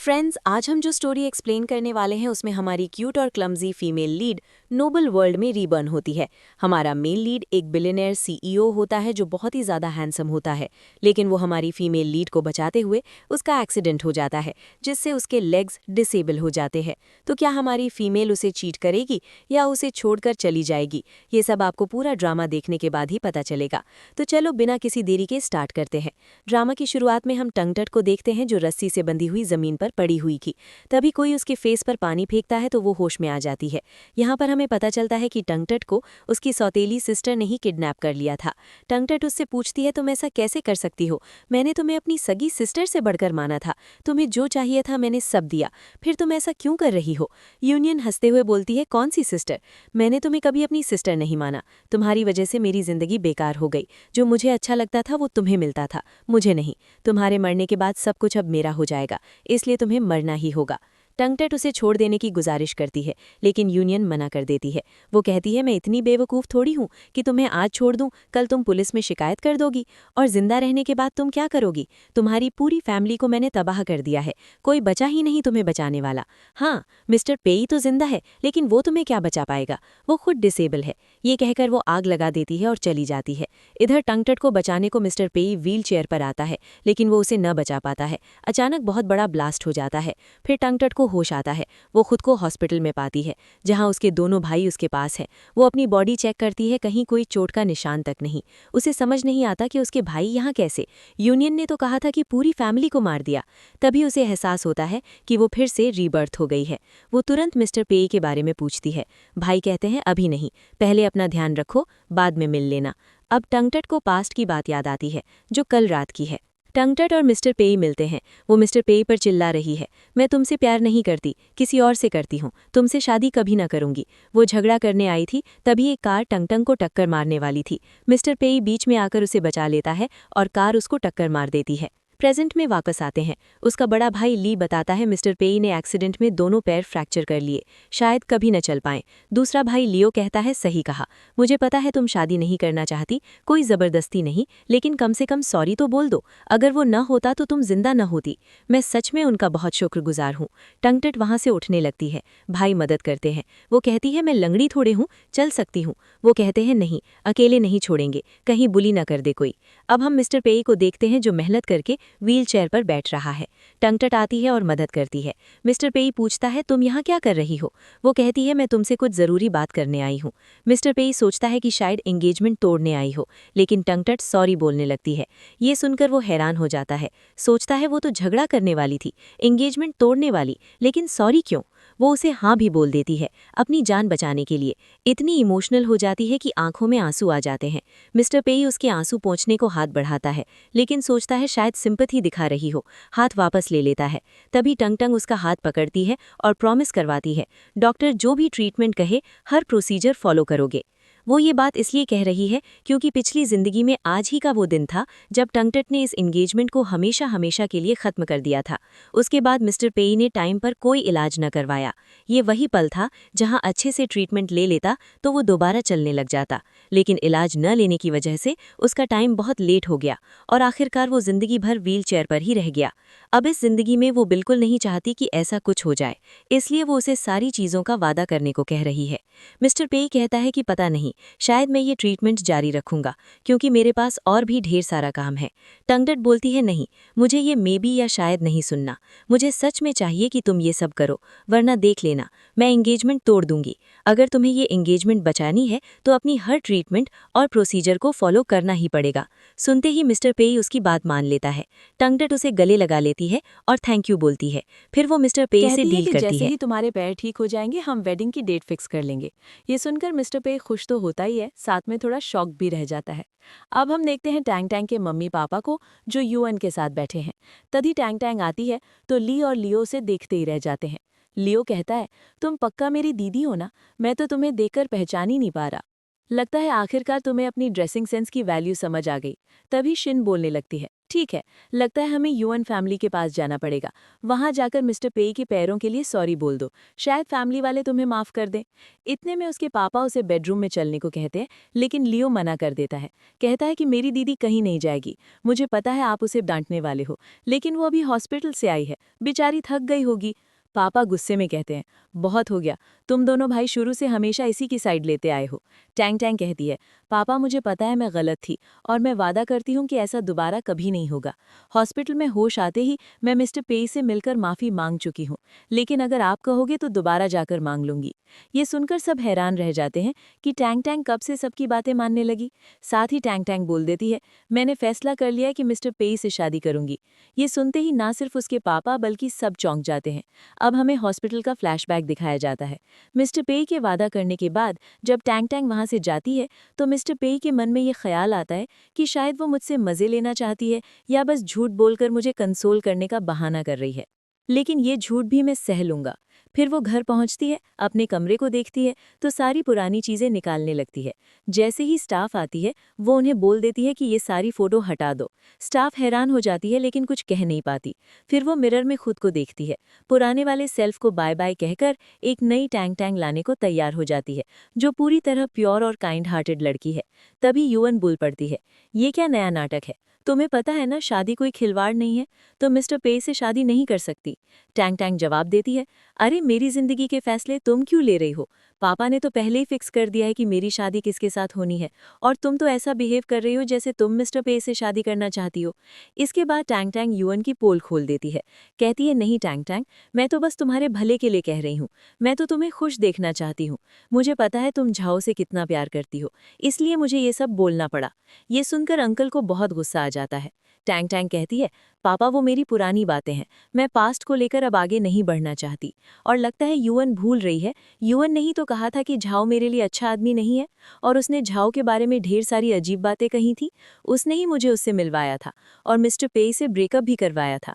Friends, आज हम जो स्टोरी एक्सप्लेन करने वाले हैं उसमें हमारी क्यूट और clumsy female lead noble world में रीबर्न होती है। हमारा मेल लीड एक बिलियनर सीईओ होता है जो बहुत ही ज़्यादा हैंडसम होता है, लेकिन वो हमारी फीमेल लीड को बचाते हुए उसका एक्सीडेंट हो जाता है जिससे उसके लेग्स डिसेबल हो जाते हैं। तो क्या हमारी फीमेल उसे चीट करेगी या उसे छोड़कर चली जाएगी? ये सब आपको पूरा ड्रामा देखने के बाद ही पता चलेगा। तो चलो बिना किसी देरी के स्टार्ट करते हैं। ड्रामा की शुरुआत में हम टंगटट को देखते हैं जो रस्सी से बंधी हुई जमीन पर पड़ी हुई थी। तभी कोई उसके फेस पर पानी फेंकता है तो वो होश में आ जाती है। यहाँ पर हमें पता चलता है कि टंगटट को उसकी सौतेली सिस्टर ने ही किडनैप कर लिया था। टंगटट उससे पूछती है, तुम ऐसा कैसे कर सकती हो? मैंने तुम्हें अपनी सगी सिस्टर से बढ़कर माना था, तुम्हें जो चाहिए था मैंने सब दिया, फिर तुम ऐसा क्यों कर रही हो? यूनियन हंसते हुए बोलती है, कौन सी सिस्टर? मैंने तुम्हें कभी अपनी सिस्टर नहीं माना। तुम्हारी वजह से मेरी जिंदगी बेकार हो गई। जो मुझे अच्छा लगता था वो तुम्हें मिलता था, मुझे नहीं। तुम्हारे मरने के बाद सब कुछ अब मेरा हो जाएगा, इसलिए तुम्हें मरना ही होगा। टंगटट उसे छोड़ देने की गुजारिश करती है, लेकिन यूनियन मना कर देती है। वो कहती है, मैं इतनी बेवकूफ़ थोड़ी हूँ कि तुम्हें आज छोड़ दूँ, कल तुम पुलिस में शिकायत कर दोगी, और जिंदा रहने के बाद तुम क्या करोगी? तुम्हारी पूरी फैमिली को मैंने तबाह कर दिया है, कोई बचा ही नहीं तुम्हें बचाने वाला। हाँ, मिस्टर पेई तो जिंदा है, लेकिन वो तुम्हें क्या बचा पाएगा? वो खुद डिसेबल है। ये कहकर वो आग लगा देती है और चली जाती है। इधर टंगटट को बचाने को मिस्टर पेई व्हील चेयर पर आता है, लेकिन वो उसे न बचा पाता है। अचानक बहुत बड़ा ब्लास्ट हो जाता है। फिर टंगटट को होश आता है। वो खुद को हॉस्पिटल में पाती है, जहां उसके दोनों भाई उसके पास हैं। वो अपनी बॉडी चेक करती है, कहीं कोई चोट का निशान तक नहीं। उसे समझ नहीं आता कि उसके भाई यहाँ कैसे? यूनियन ने तो कहा था कि पूरी फैमिली को मार दिया। तभी उसे एहसास होता है कि वो फिर से रीबर्थ हो गई है। वो तुरंत मिस्टर पेई के बारे में पूछती है। भाई कहते हैं, अभी नहीं, पहले अपना ध्यान रखो, बाद में मिल लेना। अब टंगटट को पास्ट की बात याद आती है, जो कल रात की है। टंगटट और मिस्टर पेई मिलते हैं। वो मिस्टर पेई पर चिल्ला रही है, मैं तुमसे प्यार नहीं करती, किसी और से करती हूँ, तुमसे शादी कभी ना करूंगी। वो झगड़ा करने आई थी, तभी एक कार टंगटंग को टक्कर मारने वाली थी। मिस्टर पेई बीच में आकर उसे बचा लेता है और कार उसको टक्कर मार देती है। प्रेजेंट में वापस आते हैं। उसका बड़ा भाई ली बताता है मिस्टर पेई ने एक्सीडेंट में दोनों पैर फ्रैक्चर कर लिए, शायद कभी न चल पाएं। दूसरा भाई लियो कहता है, सही कहा, मुझे पता है तुम शादी नहीं करना चाहती, कोई जबरदस्ती नहीं, लेकिन कम से कम सॉरी तो बोल दो, अगर वो न होता तो तुम जिंदा न होती। मैं सच में उनका बहुत शुक्रगुजार हूँ। टंगटट वहां से उठने लगती है। भाई मदद करते हैं। वो कहती है, मैं लंगड़ी थोड़े हूँ, चल सकती हूँ। वो कहते हैं, नहीं, अकेले नहीं छोड़ेंगे, कहीं बुली न कर दे कोई। अब हम मिस्टर पेई को देखते हैं जो मेहनत करके व्हील चेयर पर बैठ रहा है। टंगटट आती है और मदद करती है। मिस्टर पेई पूछता है, तुम यहाँ क्या कर रही हो? वो कहती है, मैं तुमसे कुछ ज़रूरी बात करने आई हूँ। मिस्टर पेई सोचता है कि शायद एंगेजमेंट तोड़ने आई हो, लेकिन टंगटट सॉरी बोलने लगती है। ये सुनकर वो हैरान हो जाता है। सोचता है वो तो झगड़ा करने वाली थी, एंगेजमेंट तोड़ने वाली, लेकिन सॉरी क्यों? वो उसे हाँ भी बोल देती है, अपनी जान बचाने के लिए। इतनी इमोशनल हो जाती है कि आंखों में आंसू आ जाते हैं। मिस्टर पेई उसके आंसू पोंछने को हाथ बढ़ाता है, लेकिन सोचता है शायद सिंपैथी दिखा रही हो, हाथ वापस ले लेता है। तभी टंगटंग उसका हाथ पकड़ती है और प्रॉमिस करवाती है, डॉक्टर जो भी ट्रीटमेंट कहे, हर प्रोसीजर फॉलो करोगे। वो ये बात इसलिए कह रही है क्योंकि पिछली जिंदगी में आज ही का वो दिन था जब टंगटट ने इस एंगेजमेंट को हमेशा हमेशा के लिए खत्म कर दिया था। उसके बाद मिस्टर पेई ने टाइम पर कोई इलाज न करवाया। ये वही पल था जहां अच्छे से ट्रीटमेंट ले लेता तो वो दोबारा चलने लग जाता, लेकिन इलाज न लेने की वजह से उसका टाइम बहुत लेट हो गया और आखिरकार वो जिंदगी भर व्हील चेयर पर ही रह गया। अब इस जिंदगी में वो बिल्कुल नहीं चाहती कि ऐसा कुछ हो जाए, इसलिए वो उसे सारी चीज़ों का वादा करने को कह रही है। मिस्टर पेई कहता है कि पता नहीं, शायद मैं ये ट्रीटमेंट जारी रखूंगा क्योंकि मेरे पास और भी ढेर सारा काम है। टंगटट बोलती है, नहीं, मुझे ये मे बी या शायद नहीं सुनना, मुझे सच में चाहिए कि तुम ये सब करो, वरना देख लेना, मैं एंगेजमेंट तोड़ दूंगी। अगर तुम्हें ये एंगेजमेंट बचानी है तो अपनी हर ट्रीटमेंट और प्रोसीजर को फॉलो करना ही पड़ेगा। सुनते ही मिस्टर पेई उसकी बात मान लेता है। टंगटट उसे गले लगा लेती है और थैंक यू बोलती है। फिर वो मिस्टर पेई से डील करती जैसे है। ही तुम्हारे पैर ठीक हो जाएंगे हम वेडिंग की डेट फिक्स कर लेंगे। ये सुनकर मिस्टर पे खुश तो होता ही है, साथ में थोड़ा शॉक भी रह जाता है। अब हम देखते हैं टैंग टैंग के मम्मी पापा को, जो यूएन के साथ बैठे हैं। तभी टैंग टैंग आती है तो ली और लियो से देखते ही रह जाते हैं। लियो कहता है, तुम पक्का मेरी दीदी हो ना? मैं तो तुम्हें देखकर पहचान ही नहीं पा रहा। लगता है आखिरकार तुम्हें अपनी ड्रेसिंग सेंस की वैल्यू समझ आ गई। तभी शिन बोलने लगती है, ठीक है, लगता है हमें यूएन फैमिली के पास जाना पड़ेगा। वहां जाकर मिस्टर पेई के पैरों के लिए सॉरी बोल दो, शायद फैमिली वाले तुम्हें माफ कर दें। इतने में उसके पापा उसे बेडरूम में चलने को कहते हैं, लेकिन लियो मना कर देता है। कहता है कि मेरी दीदी कहीं नहीं जाएगी, मुझे पता है आप उसे डांटने वाले हो, लेकिन वो अभी हॉस्पिटल से आई है, बेचारी थक गई होगी। पापा गुस्से में कहते हैं, बहुत हो गया, तुम दोनों भाई शुरू से हमेशा इसी की साइड लेते आए हो। टैंग टैंग कहती है, पापा मुझे पता है मैं गलत थी और मैं वादा करती हूँ कि ऐसा दोबारा कभी नहीं होगा। हॉस्पिटल में होश आते ही मैं मिस्टर पेई से मिलकर माफ़ी मांग चुकी हूँ, लेकिन अगर आप कहोगे तो दोबारा जाकर मांग लूंगी। ये सुनकर सब हैरान रह जाते हैं कि टैंग टैंग कब से सबकी बातें मानने लगी। साथ ही टैंग टैंग बोल देती है, मैंने फैसला कर लिया है कि मिस्टर पेई से शादी करूंगी। ये सुनते ही ना सिर्फ उसके पापा बल्कि सब चौंक जाते हैं। अब हमें हॉस्पिटल का फ्लैशबैक दिखाया जाता है। मिस्टर पेई के वादा करने के बाद जब टैंग टैंग वहां से जाती है तो मिस्टर पेई के मन में ये ख्याल आता है कि शायद वो मुझसे मज़े लेना चाहती है या बस झूठ बोलकर मुझे कंसोल करने का बहाना कर रही है, लेकिन ये झूठ भी मैं सह लूंगा। फिर वो घर पहुंचती है, अपने कमरे को देखती है तो सारी पुरानी चीज़ें निकालने लगती है। जैसे ही स्टाफ आती है वो उन्हें बोल देती है कि ये सारी फ़ोटो हटा दो। स्टाफ हैरान हो जाती है लेकिन कुछ कह नहीं पाती। फिर वो मिरर में खुद को देखती है, पुराने वाले सेल्फ को बाय बाय कहकर एक नई टैंग टैंग लाने को तैयार हो जाती है, जो पूरी तरह प्योर और काइंड हार्टेड लड़की है। तभी यूएन बोल पड़ती है, ये क्या नया नाटक है? तुम्हें पता है ना शादी कोई खिलवाड़ नहीं है, तो मिस्टर पे से शादी नहीं कर सकती। टैंग टैंग जवाब देती है, अरे मेरी जिंदगी के फैसले तुम क्यों ले रही हो? पापा ने तो पहले ही फिक्स कर दिया है कि मेरी शादी किसके साथ होनी है, और तुम तो ऐसा बिहेव कर रही हो जैसे तुम मिस्टर पे से शादी करना चाहती हो। इसके बाद टैंग टैंग यूएन की पोल खोल देती है। कहती है, नहीं टैंग टैंग, मैं तो बस तुम्हारे भले के लिए कह रही हूँ। मैं तो तुम्हें खुश देखना चाहती हूँ। मुझे पता है तुम झाओ से कितना प्यार करती हो, इसलिए मुझे ये सब बोलना पड़ा। ये सुनकर अंकल को बहुत गुस्सा आ जाता है। टैंग टैंग कहती है, पापा वो मेरी पुरानी बातें हैं, मैं पास्ट को लेकर अब आगे नहीं बढ़ना चाहती। और लगता है यूएन भूल रही है, यूएन ने ही तो कहा था कि झाओ मेरे लिए अच्छा आदमी नहीं है, और उसने झाओ के बारे में ढेर सारी अजीब बातें कही थी। उसने ही मुझे उससे मिलवाया था और मिस्टर पेई से ब्रेकअप भी करवाया था।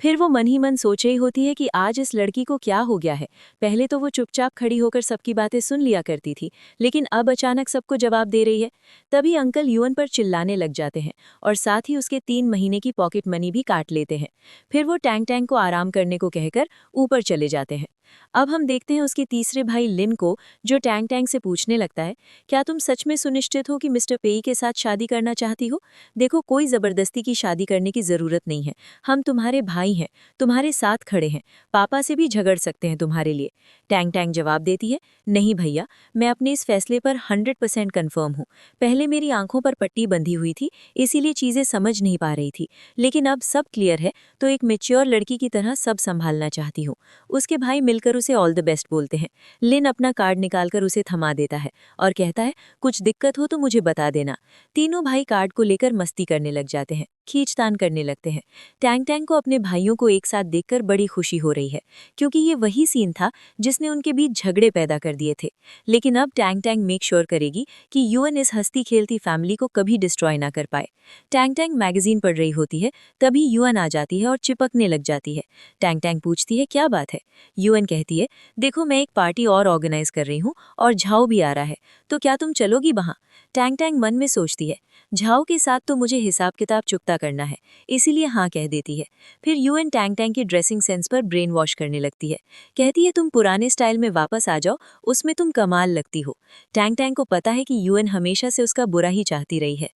फिर वो मन ही मन सोच रही होती है कि आज इस लड़की को क्या हो गया है। पहले तो वो चुपचाप खड़ी होकर सबकी बातें सुन लिया करती थी, लेकिन अब अचानक सबको जवाब दे रही है। तभी अंकल यूएन पर चिल्लाने लग जाते हैं और साथ ही उसके 3 महीने की पॉकेट मनी भी काट लेते हैं। फिर वो टैंग टैंग को आराम करने को कहकर ऊपर चले जाते हैं। अब हम देखते हैं उसके तीसरे भाई लिन को, जो टैंग टैंग से पूछने लगता है, क्या तुम सच में सुनिश्चित हो कि मिस्टर पेई के साथ शादी करना चाहती हो? देखो, कोई जबरदस्ती की शादी करने की जरूरत नहीं है, हम तुम्हारे भाई हैं, तुम्हारे साथ खड़े हैं, पापा से भी झगड़ सकते हैं तुम्हारे लिए। टैंग टैंग जवाब देती है, नहीं भैया, मैं अपने इस फैसले पर 100% कन्फर्म हूँ। पहले मेरी आंखों पर पट्टी बंधी हुई थी, इसीलिए चीजें समझ नहीं पा रही थी, लेकिन अब सब क्लियर है, तो एक मैच्योर लड़की की तरह सब संभालना चाहती हूँ। उसके भाई मिलकर उसे ऑल द बेस्ट बोलते हैं। लिन अपना कार्ड निकालकर उसे थमा देता है और कहता है, कुछ दिक्कत हो तो मुझे बता देना। तीनों भाई कार्ड को लेकर मस्ती करने लग जाते हैं, खींचतान करने लगते हैं। टैंग टैंग को अपने भाइयों को एक साथ देखकर बड़ी खुशी हो रही है, क्योंकि ये वही सीन था जिसने उनके बीच झगड़े पैदा कर दिए थे। लेकिन अब टैंग टैंग मेक श्योर करेगी कि यूएन इस हंसती खेलती फैमिली को कभी डिस्ट्रॉय ना कर पाए। टैंग टैंग मैगजीन पढ़ रही होती है, तभी यूएन आ जाती है और चिपकने लग जाती है। टैंग टैंग पूछती है, क्या बात है? यूएन कहती है, देखो मैं एक पार्टी और ऑर्गेनाइज कर रही हूँ और झाओ भी आ रहा है, तो क्या तुम चलोगी वहाँ? टैंग टैंग मन में सोचती है, झाओ के साथ तो मुझे हिसाब किताब चुकता करना है, इसीलिए हाँ कह देती है। फिर यूएन टैंग टैंग की ड्रेसिंग सेंस पर ब्रेन वॉश करने लगती है। कहती है, तुम पुराने स्टाइल में वापस आ जाओ, उसमें तुम कमाल लगती हो। टैंग टैंग को पता है कि यूएन हमेशा से उसका बुरा ही चाहती रही है।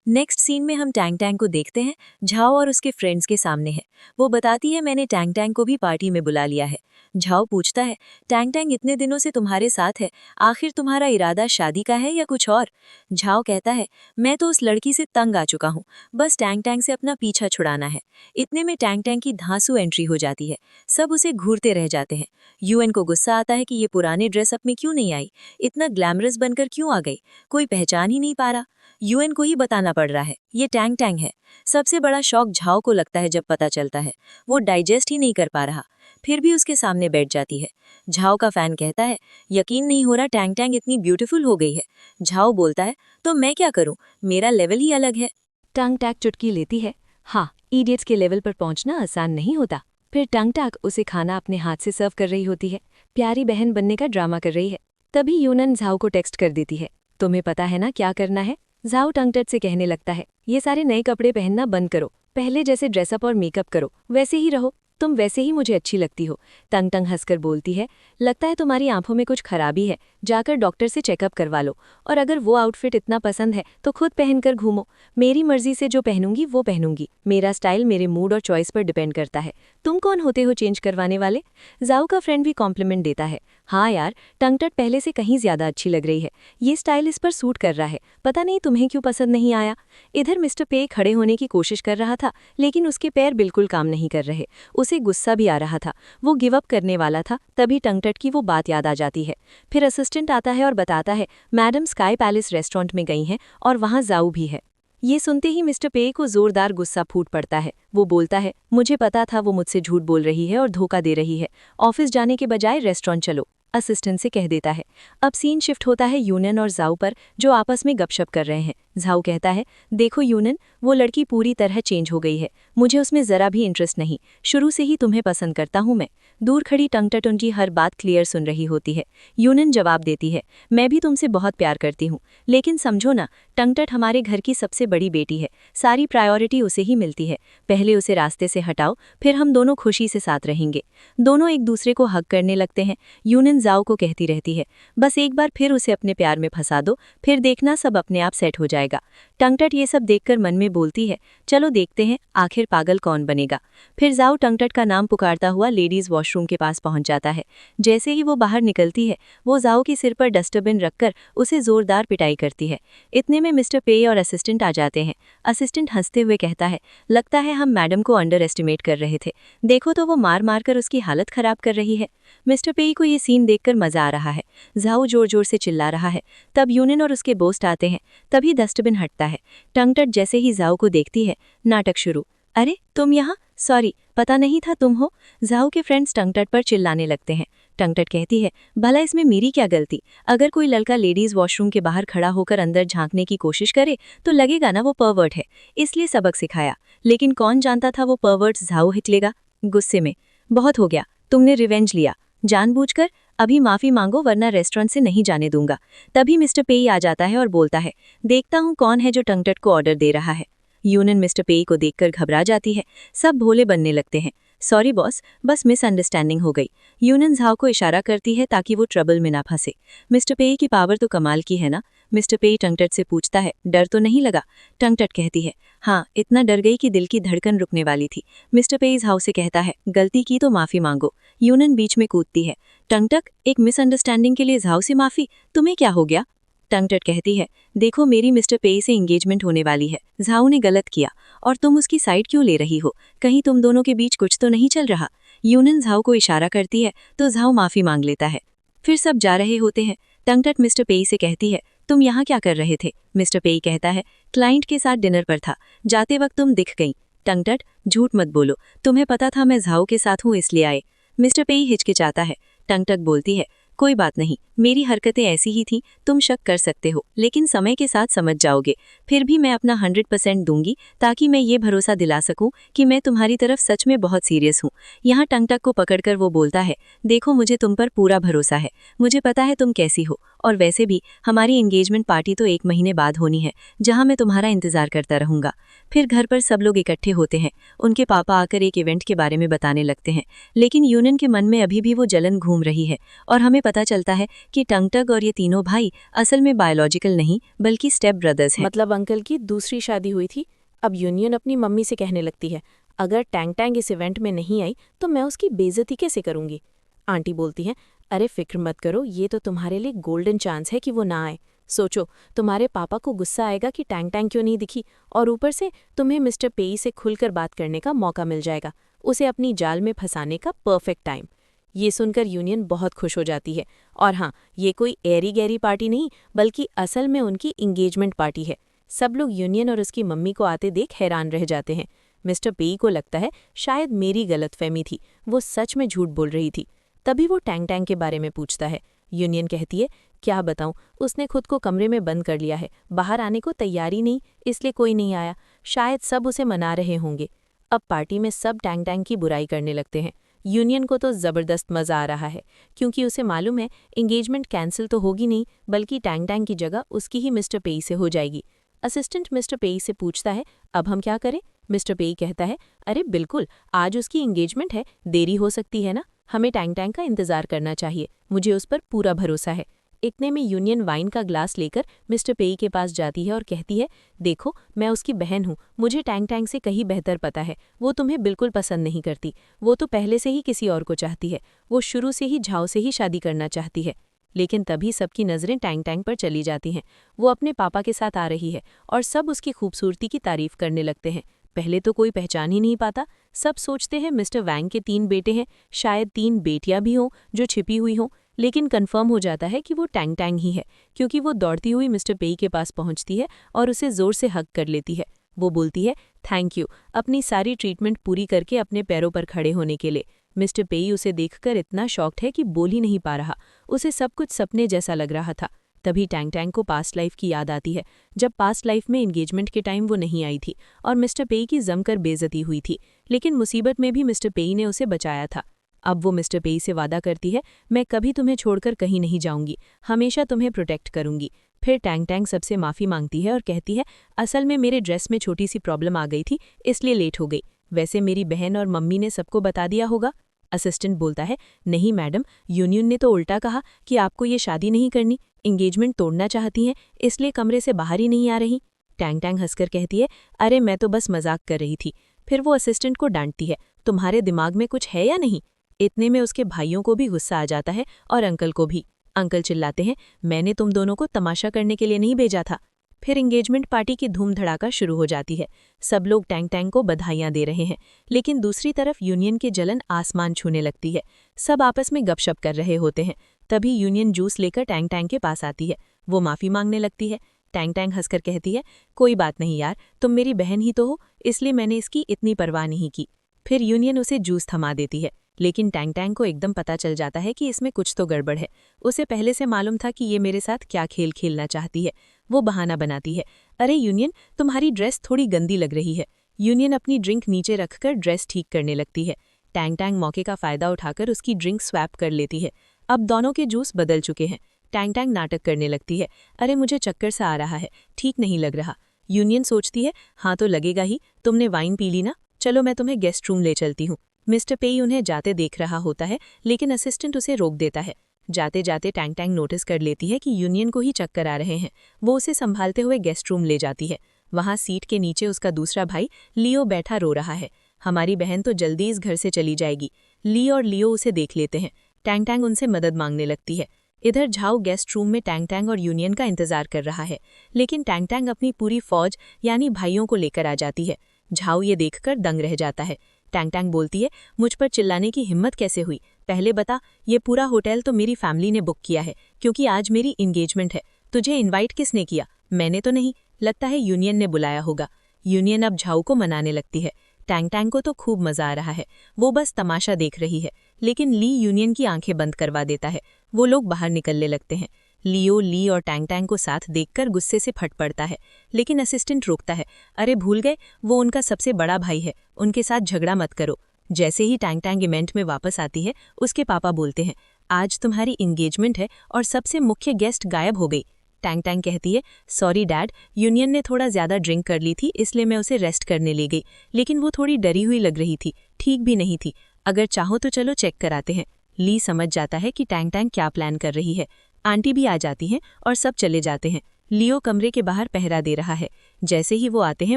नेक्स्ट सीन में हम टैंग टैंग को देखते हैं, झाओ और उसके फ्रेंड्स के सामने है। वो बताती है, मैंने टैंग टैंग को भी पार्टी में बुला लिया है। झाओ पूछता है, टैंग टैंग इतने दिनों से तुम्हारे साथ है, आखिर तुम्हारा इरादा शादी का है या कुछ और? झाओ कहता है, मैं तो उस लड़की से तंग आ चुका हूँ, बस टैंग टैंग से अपना पीछा छुड़ाना है। इतने में टैंग टैंग की धांसू एंट्री हो जाती है, सब उसे घूरते रह जाते हैं। यूएन को गुस्सा आता है कि ये पुराने ड्रेसअप में क्यों नहीं आई, इतना ग्लैमरस बनकर क्यों आ गई, कोई पहचान ही नहीं पा रहा। यूएन को ही बताना पड़ रहा है, ये टैंग टैंग है। सबसे बड़ा शौक झाओ को लगता है जब पता चलता है, वो डाइजेस्ट ही नहीं कर पा रहा, फिर भी उसके सामने बैठ जाती है। झाओ का फैन कहता है, यकीन नहीं हो रहा टैंग टैंग इतनी ब्यूटीफुल हो गई है। झाओ बोलता है, तो मैं क्या करूं, मेरा लेवल ही अलग है। टंग टैक चुटकी लेती है, हाँ, इडियट्स के लेवल पर पहुंचना आसान नहीं होता। फिर टंग टैक उसे खाना अपने हाथ से सर्व कर रही होती है, प्यारी बहन बनने का ड्रामा कर रही है। तभी यूनन झाओ को टेक्स्ट कर देती है, तुम्हें पता है ना क्या करना है? झाओ टंगटट से कहने लगता है, ये सारे नए कपड़े पहनना बंद करो, पहले जैसे ड्रेसअप और मेकअप करो, वैसे ही रहो, तुम वैसे ही मुझे अच्छी लगती हो। टंग टंग हंसकर बोलती है, लगता है तुम्हारी आंखों में कुछ खराबी है, जाकर डॉक्टर से चेकअप करवा लो, और अगर वो आउटफिट इतना पसंद है तो खुद पहनकर घूमो। मेरी मर्जी से जो पहनूंगी वो पहनूंगी, मेरा स्टाइल मेरे मूड और चॉइस पर डिपेंड करता है, तुम कौन होते हो चेंज करवाने वाले? जाओ का फ्रेंड भी कॉम्प्लीमेंट देता है, हाँ यार, टंगटट पहले से कहीं ज्यादा अच्छी लग रही है, ये स्टाइल इस पर सूट कर रहा है, पता नहीं तुम्हें क्यों पसंद नहीं आया। इधर मिस्टर पे खड़े होने की कोशिश कर रहा था, लेकिन उसके पैर बिल्कुल काम नहीं कर रहे, उसे गुस्सा भी आ रहा था, वो गिव अप करने वाला था। तभी टंगटट की वो बात याद आ जाती है। फिर असिस्टेंट आता है और बताता है, मैडम स्काई पैलेस रेस्टोरेंट में गई हैं और वहाँ जाऊ भी है। ये सुनते ही मिस्टर पे को जोरदार गुस्सा फूट पड़ता है। वो बोलता है, मुझे पता था वो मुझसे झूठ बोल रही है और धोखा दे रही है, ऑफिस जाने के बजाय रेस्टोरेंट चलो, असिस्टेंट से कह देता है। अब सीन शिफ्ट होता है यूनन और जाऊ पर, जो आपस में गपशप कर रहे हैं। जाऊ कहता है, देखो यूनन, वो लड़की पूरी तरह चेंज हो गई है, मुझे उसमें जरा भी इंटरेस्ट नहीं, शुरू से ही तुम्हें पसंद करता हूं मैं। दूर खड़ी टंगटट उनकी हर बात क्लियर सुन रही होती है। यूनन जवाब देती है, मैं भी तुमसे बहुत प्यार करती हूँ, लेकिन समझो ना, टंगटट हमारे घर की सबसे बड़ी बेटी है, सारी प्रायोरिटी उसे ही मिलती है, पहले उसे रास्ते से हटाओ, फिर हम दोनों खुशी से साथ रहेंगे। दोनों एक दूसरे को हग करने लगते हैं। यूनन जाओ को कहती रहती है, बस एक बार फिर उसे अपने प्यार में फंसा दो, फिर देखना सब अपने आप सेट हो जाएगा। टंगटट ये सब देखकर मन में बोलती है, चलो देखते हैं आखिर पागल कौन बनेगा। फिर जाओ टंगटट का नाम पुकारता हुआ लेडीज वॉशरूम के पास पहुंच जाता है। जैसे ही वो बाहर निकलती है, वो जाओ के सिर पर डस्टबिन रखकर उसे जोरदार पिटाई करती है। इतने में मिस्टर पे और असिस्टेंट आ जाते हैं। असिस्टेंट हंसते हुए कहता है, लगता है हम मैडम को अंडर एस्टिमेट कर रहे थे, देखो तो वो मार मार कर उसकी हालत खराब कर रही है। मिस्टर पे को ये सीन देखकर मजा आ रहा है। जाओ जोर जोर से चिल्ला रहा है। तब यूनियन और उसके दोस्त आते हैं। तभी डस्टबिन हटता है। टंगटट जैसे ही जाओ को देखती है, नाटक शुरू। अरे तुम यहाँ, सॉरी, पता नहीं था तुम हो। जाओ के फ्रेंड्स टंगटट पर चिल्लाने लगते हैं। टंगटट कहती है, भला इसमें मेरी क्या गलती? अगर कोई लड़का लेडीज वॉशरूम के बाहर खड़ा होकर अंदर झांकने की कोशिश करे तो लगेगा ना वो परवर्ट है, इसलिए सबक सिखाया। लेकिन कौन जानता था वो परवर्ट जाओ हिटलेगा। गुस्से में, बहुत हो गया, तुमने रिवेंज लिया, जानबूझकर, अभी माफी मांगो वरना रेस्टोरेंट से नहीं जाने दूंगा। तभी मिस्टर पेई आ जाता है और बोलता है, देखता हूँ कौन है जो टंगटट को ऑर्डर दे रहा है। यूनियन मिस्टर पेई को देखकर घबरा जाती है। सब भोले बनने लगते हैं। सॉरी बॉस, बस मिसअंडरस्टैंडिंग हो गई। यूनियन झाओ को इशारा करती है ताकि वो ट्रबल में ना फंसे। मिस्टर पेई की पावर तो कमाल की है ना। मिस्टर पेई टंगटट से पूछता है, डर तो नहीं लगा? टंगटट कहती है, हाँ, इतना डर गई कि दिल की धड़कन रुकने वाली थी। मिस्टर पेई झाओ से कहता है, गलती की तो माफी मांगो। यूनियन बीच में कूदती है, टंगटट, एक मिसअंडरस्टैंडिंग के लिए झाओ से माफी? तुम्हें क्या हो गया? टंगटट कहती है, देखो मेरी मिस्टर पेई से एंगेजमेंट होने वाली है, झाओ ने गलत किया, और तुम उसकी साइड क्यों ले रही हो? कहीं तुम दोनों के बीच कुछ तो नहीं चल रहा? यूनियन झाओ को इशारा करती है तो झाओ माफी मांग लेता है। फिर सब जा रहे होते हैं। टंगटट मिस्टर पेई से कहती है, तुम यहाँ क्या कर रहे थे? मिस्टर पेई कहता है, क्लाइंट के साथ डिनर पर था, जाते वक्त तुम दिख गई। टंगटट, झूठ मत बोलो, तुम्हें पता था मैं झाओ के साथ हूँ इसलिए आए। मिस्टर पेई हिचकिचाता है। टंगटट बोलती है, कोई बात नहीं, मेरी हरकतें ऐसी ही थी, तुम शक कर सकते हो, लेकिन समय के साथ समझ जाओगे। फिर भी मैं अपना 100% दूंगी ताकि मैं ये भरोसा दिला सकूं कि मैं तुम्हारी तरफ सच में बहुत सीरियस हूँ। यहाँ टंगटट को पकड़कर वो बोलता है, देखो मुझे तुम पर पूरा भरोसा है, मुझे पता है तुम कैसी हो, और वैसे भी हमारी एंगेजमेंट पार्टी तो 1 महीने बाद होनी है, जहाँ मैं तुम्हारा इंतजार करता रहूंगा। फिर घर पर सब लोग इकट्ठे होते हैं। उनके पापा आकर एक इवेंट के बारे में बताने लगते हैं, लेकिन यूनियन के मन में अभी भी वो जलन घूम रही है, और हमें पता चलता है कि टंगटट और ये तीनों भाई असल में बायोलॉजिकल नहीं बल्कि स्टेप ब्रदर्स हैं। मतलब अंकल की दूसरी शादी हुई थी। अब यूनियन अपनी मम्मी से कहने लगती है, अगर टैंग टैंग इस इवेंट में नहीं आई तो मैं उसकी बेइज्जती कैसे करूंगी। आंटी बोलती हैं, अरे फिक्र मत करो, ये तो तुम्हारे लिए गोल्डन चांस है कि वो ना आए। सोचो, तुम्हारे पापा को गुस्सा आएगा कि टैंग टैंग क्यों नहीं दिखी, और ऊपर से तुम्हें मिस्टर पेई से खुलकर बात करने का मौका मिल जाएगा, उसे अपनी जाल में फंसाने का परफेक्ट टाइम। ये सुनकर यूनियन बहुत खुश हो जाती है। और हाँ, ये कोई एरी गैरी पार्टी नहीं बल्कि असल में उनकी इंगेजमेंट पार्टी है। सब लोग यूनियन और उसकी मम्मी को आते देख हैरान रह जाते हैं। मिस्टर पेई को लगता है शायद मेरी गलतफहमी थी, वो सच में झूठ बोल रही थी। तभी वो टैंग टैंग के बारे में पूछता है। यूनियन कहती है, क्या बताऊं, उसने खुद को कमरे में बंद कर लिया है, बाहर आने को तैयारी नहीं, इसलिए कोई नहीं आया, शायद सब उसे मना रहे होंगे। अब पार्टी में सब टैंग टैंग की बुराई करने लगते हैं। यूनियन को तो ज़बरदस्त मज़ा आ रहा है, क्योंकि उसे मालूम है एंगेजमेंट कैंसिल तो होगी नहीं, बल्कि टैंग टैंग की जगह उसकी ही मिस्टर पेई से हो जाएगी। असिस्टेंट मिस्टर पेई से पूछता है, अब हम क्या करें? मिस्टर पेई कहता है, अरे बिल्कुल, आज उसकी एंगेजमेंट है, देरी हो सकती है ना, हमें टैंग टैंग का इंतज़ार करना चाहिए, मुझे उस पर पूरा भरोसा है। इतने में यूनियन वाइन का ग्लास लेकर मिस्टर पेई के पास जाती है और कहती है, देखो मैं उसकी बहन हूँ, मुझे टैंग टैंग से कहीं बेहतर पता है, वो तुम्हें बिल्कुल पसंद नहीं करती, वो तो पहले से ही किसी और को चाहती है, वो शुरू से ही झाओ से ही शादी करना चाहती है। लेकिन तभी सबकी नज़रें टैंग टैंग पर चली जाती हैं। वो अपने पापा के साथ आ रही है और सब उसकी खूबसूरती की तारीफ करने लगते हैं। पहले तो कोई पहचान ही नहीं पाता, सब सोचते हैं मिस्टर वैंग के 3 बेटे हैं, शायद 3 बेटियां भी हों जो छिपी हुई हों, लेकिन कंफर्म हो जाता है कि वो टैंग टैंग ही है, क्योंकि वो दौड़ती हुई मिस्टर पेई के पास पहुंचती है और उसे जोर से हग कर लेती है। वो बोलती है, थैंक यू, अपनी सारी ट्रीटमेंट पूरी करके अपने पैरों पर खड़े होने के लिए। मिस्टर पेई उसे देखकर इतना शॉक्ड है कि बोल ही नहीं पा रहा, उसे सब कुछ सपने जैसा लग रहा था। तभी टैंग टैंग को पास्ट लाइफ की याद आती है, जब पास्ट लाइफ में एंगेजमेंट के टाइम वो नहीं आई थी और मिस्टर पेई की जमकर बेइज्जती हुई थी, लेकिन मुसीबत में भी मिस्टर पेई ने उसे बचाया था। अब वो मिस्टर पेई से वादा करती है, मैं कभी तुम्हें छोड़कर कहीं नहीं जाऊंगी, हमेशा तुम्हें प्रोटेक्ट करूंगी। फिर टैंग टैंग सबसे माफ़ी मांगती है और कहती है, असल में मेरे ड्रेस में छोटी सी प्रॉब्लम आ गई थी, इसलिए लेट हो गई। वैसे मेरी बहन और मम्मी ने सबको बता दिया होगा। असिस्टेंट बोलता है, नहीं मैडम, यूनियन ने तो उल्टा कहा कि आपको ये शादी नहीं करनी, एंगेजमेंट तोड़ना चाहती हैं, इसलिए कमरे से बाहर ही नहीं आ रही। टैंग टैंग हंसकर कहती है, अरे मैं तो बस मजाक कर रही थी। फिर वो असिस्टेंट को डांटती है, तुम्हारे दिमाग में कुछ है या नहीं? इतने में उसके भाइयों को भी गुस्सा आ जाता है और अंकल को भी। अंकल चिल्लाते हैं, मैंने तुम दोनों को तमाशा करने के लिए नहीं भेजा था। फिर एंगेजमेंट पार्टी की धूम धड़ाका शुरू हो जाती है। सब लोग टैंग टैंग को बधाइयां दे रहे हैं, लेकिन दूसरी तरफ यूनियन की जलन आसमान छूने लगती है। सब आपस में गपशप कर रहे होते हैं। तभी यूनियन जूस लेकर टैंग टैंग के पास आती है। वो माफ़ी मांगने लगती है। टैंग टैंग हंसकर कहती है, कोई बात नहीं यार, तुम मेरी बहन ही तो हो, इसलिए मैंने इसकी इतनी परवाह नहीं की। फिर यूनियन उसे जूस थमा देती है, लेकिन टैंग टैंग को एकदम पता चल जाता है कि इसमें कुछ तो गड़बड़ है। उसे पहले से मालूम था कि ये मेरे साथ क्या खेल खेलना चाहती है। वो बहाना बनाती है, अरे यूनियन, तुम्हारी ड्रेस थोड़ी गंदी लग रही है। यूनियन अपनी ड्रिंक नीचे रखकर ड्रेस ठीक करने लगती है। टैंग टैंग मौके का फ़ायदा उठाकर उसकी ड्रिंक स्वैप कर लेती है। अब दोनों के जूस बदल चुके हैं। टैंग टैंग नाटक करने लगती है, अरे मुझे चक्कर सा आ रहा है, ठीक नहीं लग रहा। यूनियन सोचती है, हाँ तो लगेगा ही, तुमने वाइन पी ली ना, चलो मैं तुम्हें गेस्ट रूम ले चलती हूँ। मिस्टर पेई उन्हें जाते देख रहा होता है, लेकिन असिस्टेंट उसे रोक देता है। जाते जाते टैंग टैंग नोटिस कर लेती है कि यूनियन को ही चक्कर आ रहे हैं। वो उसे संभालते हुए गेस्ट रूम ले जाती है। वहाँ सीट के नीचे उसका दूसरा भाई लियो बैठा रो रहा है। हमारी बहन तो जल्दी इस घर से चली जाएगी। ली और लियो उसे देख लेते हैं। टैंग टैंग उनसे मदद मांगने लगती है। इधर झाओ गेस्ट रूम में टैंग टैंग और यूनियन का इंतजार कर रहा है, लेकिन टैंग टैंग अपनी पूरी फौज यानी भाइयों को लेकर आ जाती है। झाओ ये देखकर दंग रह जाता है। टैंग टैंग बोलती है, मुझ पर चिल्लाने की हिम्मत कैसे हुई? पहले बता, ये पूरा होटल तो मेरी फैमिली ने बुक किया है, क्योंकि आज मेरी एंगेजमेंट है। तुझे इनवाइट किसने किया? मैंने तो नहीं, लगता है यूनियन ने बुलाया होगा। यूनियन अब झाओ को मनाने लगती है। टैंग टैंग को तो खूब मजा आ रहा है, वो बस तमाशा देख रही है, लेकिन ली यूनियन की आंखें बंद करवा देता है। वो लोग बाहर निकलने लगते हैं। लियो ली और टैंग टैंग को साथ देखकर गुस्से से फट पड़ता है, लेकिन असिस्टेंट रोकता है, अरे भूल गए, वो उनका सबसे बड़ा भाई है, उनके साथ झगड़ा मत करो। जैसे ही टैंग टैंग इवेंट में वापस आती है, उसके पापा बोलते हैं, आज तुम्हारी एंगेजमेंट है और सबसे मुख्य गेस्ट गायब हो गई। टैंग टैंग कहती है, सॉरी डैड, यूनियन ने थोड़ा ज्यादा ड्रिंक कर ली थी, इसलिए मैं उसे रेस्ट करने ले गई, लेकिन वो थोड़ी डरी हुई लग रही थी, ठीक भी नहीं थी। अगर चाहो तो चलो चेक कराते हैं। ली समझ जाता है कि टैंग टैंग क्या प्लान कर रही है। आंटी भी आ जाती हैं और सब चले जाते हैं। लियो कमरे के बाहर पहरा दे रहा है। जैसे ही वो आते हैं,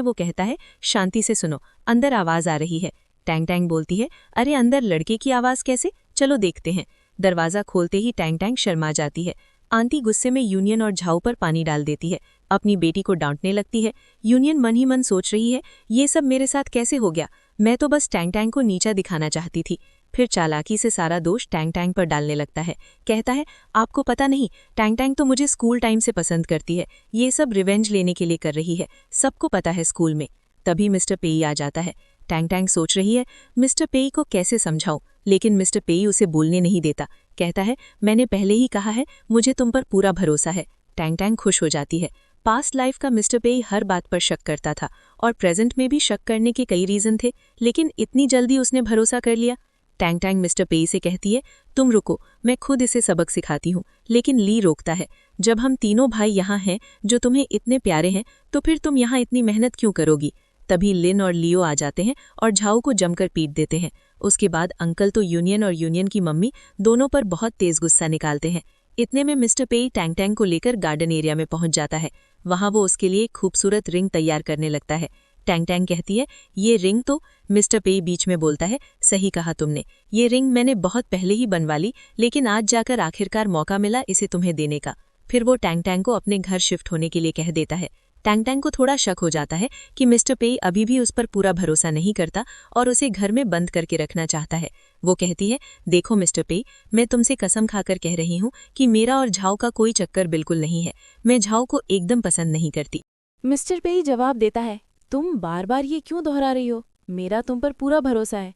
वो कहता है, शांति से सुनो, अंदर आवाज आ रही है। टैंग टैंग बोलती है, अरे अंदर लड़के की आवाज कैसे? चलो देखते हैं। दरवाजा खोलते ही टैंग टैंग शर्मा जाती है। आंटी गुस्से में यूनियन और झाओ पर पानी डाल देती है, अपनी बेटी को डांटने लगती है। यूनियन मन ही मन सोच रही है, ये सब मेरे साथ कैसे हो गया? मैं तो बस टैंग टैंग को नीचा दिखाना चाहती थी। फिर चालाकी से सारा दोष टैंग टैंग पर डालने लगता है। कहता है, आपको पता नहीं, टैंग टैंग तो मुझे स्कूल टाइम से पसंद करती है, ये सब रिवेंज लेने के लिए कर रही है, सबको पता है स्कूल में। तभी मिस्टर पेई आ जाता है। टैंग टैंग सोच रही है, मिस्टर पेई को कैसे समझाऊं, लेकिन मिस्टर पेई उसे बोलने नहीं देता। कहता है, मैंने पहले ही कहा है, मुझे तुम पर पूरा भरोसा है। टैंग टैंग खुश हो जाती है। पास्ट लाइफ का मिस्टर पेई हर बात पर शक करता था और प्रेजेंट में भी शक करने के कई रीजन थे, लेकिन इतनी जल्दी उसने भरोसा कर लिया। टैंग टैंग मिस्टर पेई से कहती है, तुम रुको, मैं खुद इसे सबक सिखाती हूँ। लेकिन ली रोकता है, जब हम तीनों भाई यहाँ हैं जो तुम्हें इतने प्यारे हैं, तो फिर तुम यहाँ इतनी मेहनत क्यों करोगी। तभी लिन और लियो आ जाते हैं और झाऊ को जमकर पीट देते हैं। उसके बाद अंकल तो यूनियन और यूनियन की मम्मी दोनों पर बहुत तेज गुस्सा निकालते हैं। इतने में मिस्टर पेई टैंग टैंग को लेकर गार्डन एरिया में पहुंच जाता है। वहां वो उसके लिए एक खूबसूरत रिंग तैयार करने लगता है। टैंग टैंग कहती है, ये रिंग तो। मिस्टर पेई बीच में बोलता है, सही कहा तुमने, ये रिंग मैंने बहुत पहले ही बनवा ली, लेकिन आज जाकर आखिरकार मौका मिला इसे तुम्हें देने का। फिर वो टैंग टैंग को अपने घर शिफ्ट होने के लिए कह देता है। टैंग टैंग को थोड़ा शक हो जाता है कि मिस्टर पेई अभी भी उस पर पूरा भरोसा नहीं करता और उसे घर में बंद करके रखना चाहता है। वो कहती है, देखो मिस्टर पेई, मैं तुमसे कसम खाकर कह रही हूँ कि मेरा और झाऊ का कोई चक्कर बिल्कुल नहीं है। मैं झाऊ को एकदम पसंद नहीं करती। मिस्टर पेई जवाब देता है, तुम बार बार ये क्यों दोहरा रही हो? मेरा तुम पर पूरा भरोसा है।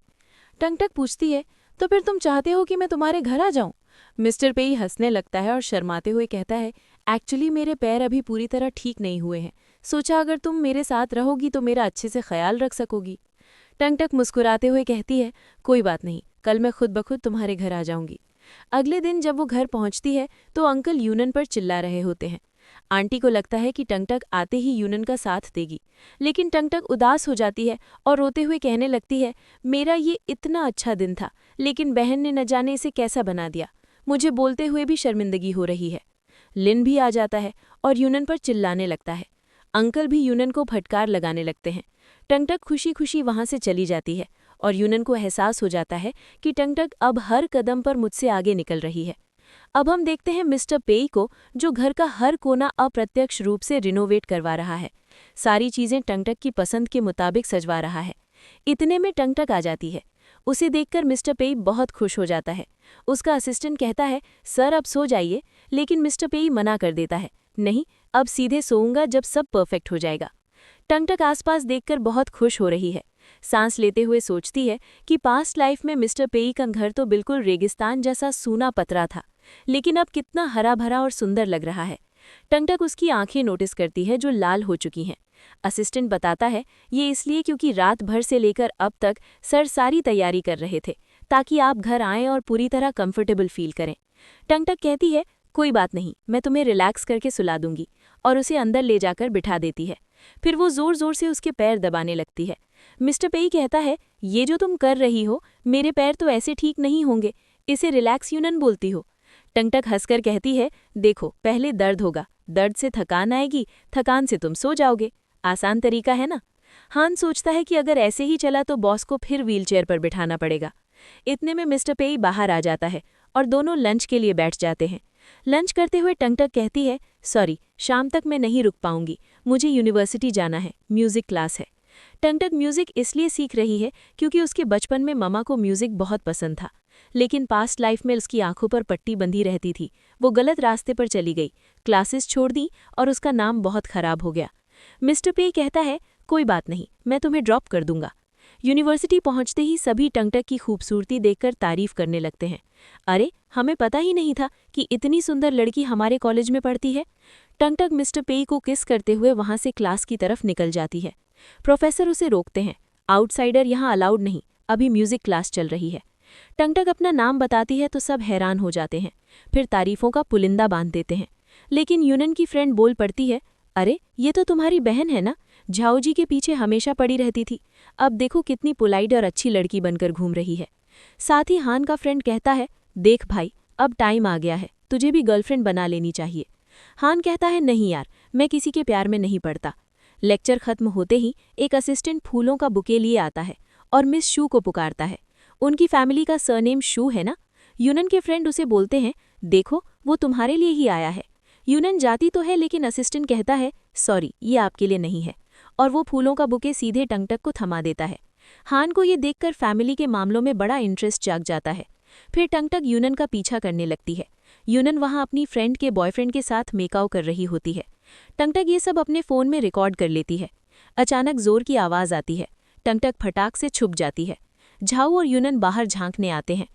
टंगटक पूछती है, तो फिर तुम चाहते हो कि मैं तुम्हारे घर आ जाऊं? मिस्टर पेई हंसने लगता है और शर्माते हुए कहता है, एक्चुअली मेरे पैर अभी पूरी तरह ठीक नहीं हुए हैं। सोचा अगर तुम मेरे साथ रहोगी तो मेरा अच्छे से ख्याल रख सकोगी। टंगटक मुस्कुराते हुए कहती है, कोई बात नहीं, कल मैं खुद ब खुद तुम्हारे घर आ जाऊंगी। अगले दिन जब वो घर पहुंचती है तो अंकल यूनन पर चिल्ला रहे होते हैं। आंटी को लगता है कि टंगटक आते ही यूनन का साथ देगी, लेकिन टंगटक उदास हो जाती है और रोते हुए कहने लगती है, मेरा ये इतना अच्छा दिन था, लेकिन बहन ने न जाने इसे कैसा बना दिया। मुझे बोलते हुए भी शर्मिंदगी हो रही है। लिन भी आ जाता है और यूनन पर चिल्लाने लगता है। अंकल भी यूनन को फटकार लगाने लगते हैं। टंगटक खुशी खुशी वहां से चली जाती है और यूनन को एहसास हो जाता है कि टंगटक अब हर कदम पर मुझसे आगे निकल रही है। अब हम देखते हैं मिस्टर पेई को, जो घर का हर कोना अप्रत्यक्ष रूप से रिनोवेट करवा रहा है। सारी चीजें टंगटक की पसंद के मुताबिक सजवा रहा है। इतने में टंगटक आ जाती है। उसे देखकर मिस्टर पेई बहुत खुश हो जाता है। उसका असिस्टेंट कहता है, सर अब सो जाइए, लेकिन मिस्टर पेई मना कर देता है, नहीं, अब सीधे सोऊंगा जब सब परफेक्ट हो जाएगा। टंगटक आसपास देखकर बहुत खुश हो रही है। सांस लेते हुए सोचती है कि पास्ट लाइफ में मिस्टर पेई का घर तो बिल्कुल रेगिस्तान जैसा सूना पतरा था, लेकिन अब कितना हरा भरा और सुंदर लग रहा है। टंगटक उसकी आंखें नोटिस करती है जो लाल हो चुकी हैं। असिस्टेंट बताता है, ये इसलिए क्योंकि रात भर से लेकर अब तक सर सारी तैयारी कर रहे थे ताकि आप घर आएं और पूरी तरह कंफर्टेबल फील करें। टंगटक कहती है, कोई बात नहीं, मैं तुम्हें रिलैक्स करके सुला दूंगी, और उसे अंदर ले जाकर बिठा देती है। फिर वो जोर जोर से उसके पैर दबाने लगती है। मिस्टर पेई कहता है, ये जो तुम कर रही हो, मेरे पैर तो ऐसे ठीक नहीं होंगे, इसे रिलैक्स यूनन बोलती हो। टंगटक हंसकर कहती है, देखो पहले दर्द होगा, दर्द से थकान आएगी, थकान से तुम सो जाओगे। आसान तरीका है ना। हान सोचता है कि अगर ऐसे ही चला तो बॉस को फिर व्हीलचेयर पर बिठाना पड़ेगा। इतने में मिस्टर पेई बाहर आ जाता है और दोनों लंच के लिए बैठ जाते हैं। लंच करते हुए टंगटक कहती है, सॉरी, शाम तक मैं नहीं रुक पाऊंगी, मुझे यूनिवर्सिटी जाना है, म्यूजिक क्लास है। टंगटक म्यूजिक इसलिए सीख रही है क्योंकि उसके बचपन में ममा को म्यूजिक बहुत पसंद था, लेकिन पास्ट लाइफ में उसकी आंखों पर पट्टी बंधी रहती थी। वो गलत रास्ते पर चली गई, क्लासेस छोड़ दी और उसका नाम बहुत खराब हो गया। मिस्टर पेई कहता है, कोई बात नहीं, मैं तुम्हें ड्रॉप कर दूंगा। यूनिवर्सिटी पहुंचते ही सभी टंगटक की खूबसूरती देखकर तारीफ करने लगते हैं। अरे, हमें पता ही नहीं था कि इतनी सुंदर लड़की हमारे कॉलेज में पढ़ती है। टंगटक मिस्टर पेई को किस करते हुए वहां से क्लास की तरफ निकल जाती है। प्रोफेसर उसे रोकते हैं, आउटसाइडर यहाँ अलाउड नहीं, अभी म्यूजिक क्लास चल रही है। टंगटक अपना नाम बताती है तो सब हैरान हो जाते हैं, फिर तारीफों का पुलिंदा बांध देते हैं। लेकिन यूनन की फ्रेंड बोल पड़ती है, अरे ये तो तुम्हारी बहन है ना, झाओ जी के पीछे हमेशा पड़ी रहती थी, अब देखो कितनी पोलाइट और अच्छी लड़की बनकर घूम रही है। साथ ही हान का फ्रेंड कहता है, देख भाई, अब टाइम आ गया है, तुझे भी गर्लफ्रेंड बना लेनी चाहिए। हान कहता है, नहीं यार, मैं किसी के प्यार में नहीं पड़ता। लेक्चर खत्म होते ही एक असिस्टेंट फूलों का बुके लिए आता है और मिस शू को पुकारता है। उनकी फैमिली का सरनेम शू है ना। यूनन के फ्रेंड उसे बोलते हैं, देखो वो तुम्हारे लिए ही आया है। यूनन जाती तो है लेकिन असिस्टेंट कहता है, सॉरी, ये आपके लिए नहीं है, और वो फूलों का बुके सीधे टंगटक को थमा देता है। हान को ये देखकर फैमिली के मामलों में बड़ा इंटरेस्ट जाग जाता है। फिर टंगटक यूनन का पीछा करने लगती है। यूनन वहाँ अपनी फ्रेंड के बॉयफ्रेंड के साथ मेकआउट कर रही होती है। टंगटक ये सब अपने फ़ोन में रिकॉर्ड कर लेती है। अचानक जोर की आवाज़ आती है। टंगटक फटाक से छुप जाती है। झाऊ और यूनन बाहर झांकने आते हैं।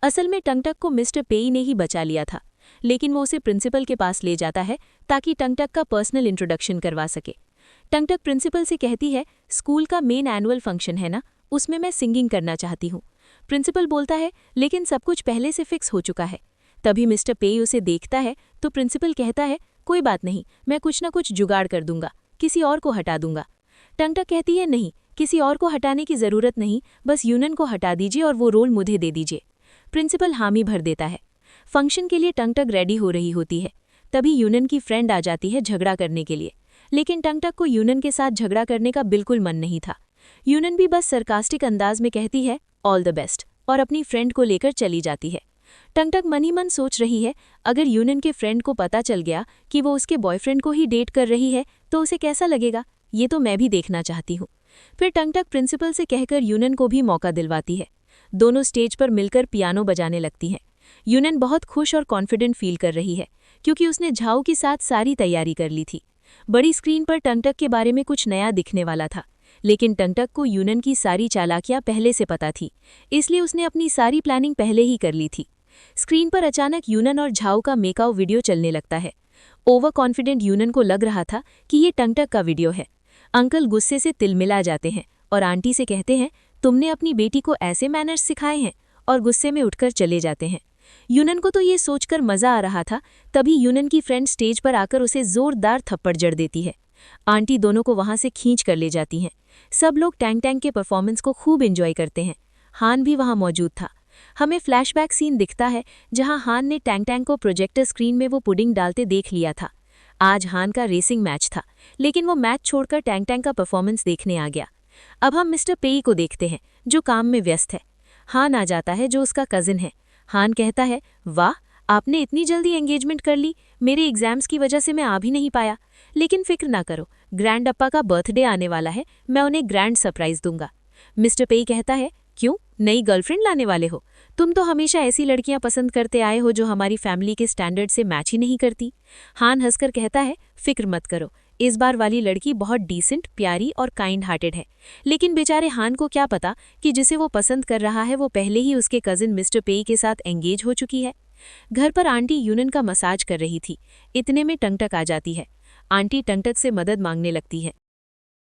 असल में टंगटक को मिस्टर पेई ने ही बचा लिया था, लेकिन वो उसे प्रिंसिपल के पास ले जाता है ताकि टंगटक का पर्सनल इंट्रोडक्शन करवा सके। टंगटक प्रिंसिपल से कहती है, स्कूल का मेन एनुअल फंक्शन है ना, उसमें मैं सिंगिंग करना चाहती हूँ। प्रिंसिपल बोलता है, लेकिन सब कुछ पहले से फिक्स हो चुका है। तभी मिस्टर पेई उसे देखता है तो प्रिंसिपल कहता है, कोई बात नहीं, मैं कुछ ना कुछ जुगाड़ कर दूंगा, किसी और को हटा दूंगा। टंगटक कहती है, नहीं, किसी और को हटाने की जरूरत नहीं, बस यूनन को हटा दीजिए और वो रोल मुझे दे दीजिए। प्रिंसिपल हामी भर देता है। फंक्शन के लिए टंगटक रेडी हो रही होती है। तभी यूनन की फ्रेंड आ जाती है झगड़ा करने के लिए, लेकिन टंगटक को यूनन के साथ झगड़ा करने का बिल्कुल मन नहीं था। यूनन भी बस सरकास्टिक अंदाज में कहती है, ऑल द बेस्ट, और अपनी फ्रेंड को लेकर चली जाती है। टंगटक मन ही मन सोच रही है, अगर यूनन के फ्रेंड को पता चल गया कि वो उसके बॉयफ्रेंड को ही डेट कर रही है तो उसे कैसा लगेगा, ये तो मैं भी देखना चाहती हूँ। फिर टंगटक प्रिंसिपल से कहकर यूनन को भी मौका दिलवाती है। दोनों स्टेज पर मिलकर पियानो बजाने लगती हैं। यूनन बहुत खुश और कॉन्फिडेंट फील कर रही है, क्योंकि उसने झाऊ के साथ सारी तैयारी कर ली थी। बड़ी स्क्रीन पर टंगटक के बारे में कुछ नया दिखने वाला था, लेकिन टंगटक को यूनन की सारी चालाकियां पहले से पता थी, इसलिए उसने अपनी सारी प्लानिंग पहले ही कर ली थी। स्क्रीन पर अचानक यूनन और झाऊ का मेकआउट वीडियो चलने लगता है। ओवर कॉन्फिडेंट यूनन को लग रहा था कि ये टंगटक का वीडियो है। अंकल गुस्से से तिलमिला जाते हैं और आंटी से कहते हैं, तुमने अपनी बेटी को ऐसे मैनर्स सिखाए हैं, और गुस्से में उठकर चले जाते हैं। यूनन को तो ये सोचकर मजा आ रहा था, तभी यूनन की फ्रेंड स्टेज पर आकर उसे जोरदार थप्पड़ जड़ देती है। आंटी दोनों को वहां से खींच कर ले जाती हैं। सब लोग टैंग टैंग के परफॉर्मेंस को खूब एंजॉय करते हैं। हान भी वहां मौजूद था। हमें फ्लैशबैक सीन दिखता है जहां हान ने टैंग टैंग को प्रोजेक्टर स्क्रीन में वो पुडिंग डालते देख लिया था। आज हान का रेसिंग मैच था, लेकिन वो मैच छोड़कर टैंग टैंग का परफॉर्मेंस देखने आ गया। अब हम मिस्टर पेई को देखते हैं, जो काम में व्यस्त है। हान आ जाता है, जो उसका कजिन है। हान कहता है, वाह, आपने इतनी जल्दी एंगेजमेंट कर ली, मेरे एग्जाम्स की वजह से मैं आ भी नहीं पाया, लेकिन फिक्र ना करो, ग्रैंड अप्पा का बर्थडे आने वाला है, मैं उन्हें ग्रैंड सरप्राइज दूंगा। मिस्टर पेई कहता है, क्यों, नई गर्लफ्रेंड लाने वाले हो? तुम तो हमेशा ऐसी लड़कियां पसंद करते आए हो जो हमारी फैमिली के स्टैंडर्ड से मैच ही नहीं करती। हान हंसकर कहता है, फिक्र मत करो, इस बार वाली लड़की बहुत डिसेंट, प्यारी और काइंड हार्टेड है। लेकिन बेचारे हान को क्या पता कि जिसे वो पसंद कर रहा है वो पहले ही उसके कजिन मिस्टर पेई के साथ एंगेज हो चुकी है। घर पर आंटी यूनन का मसाज कर रही थी। इतने में टंगटक आ जाती है। आंटी टंगटक से मदद मांगने लगती है।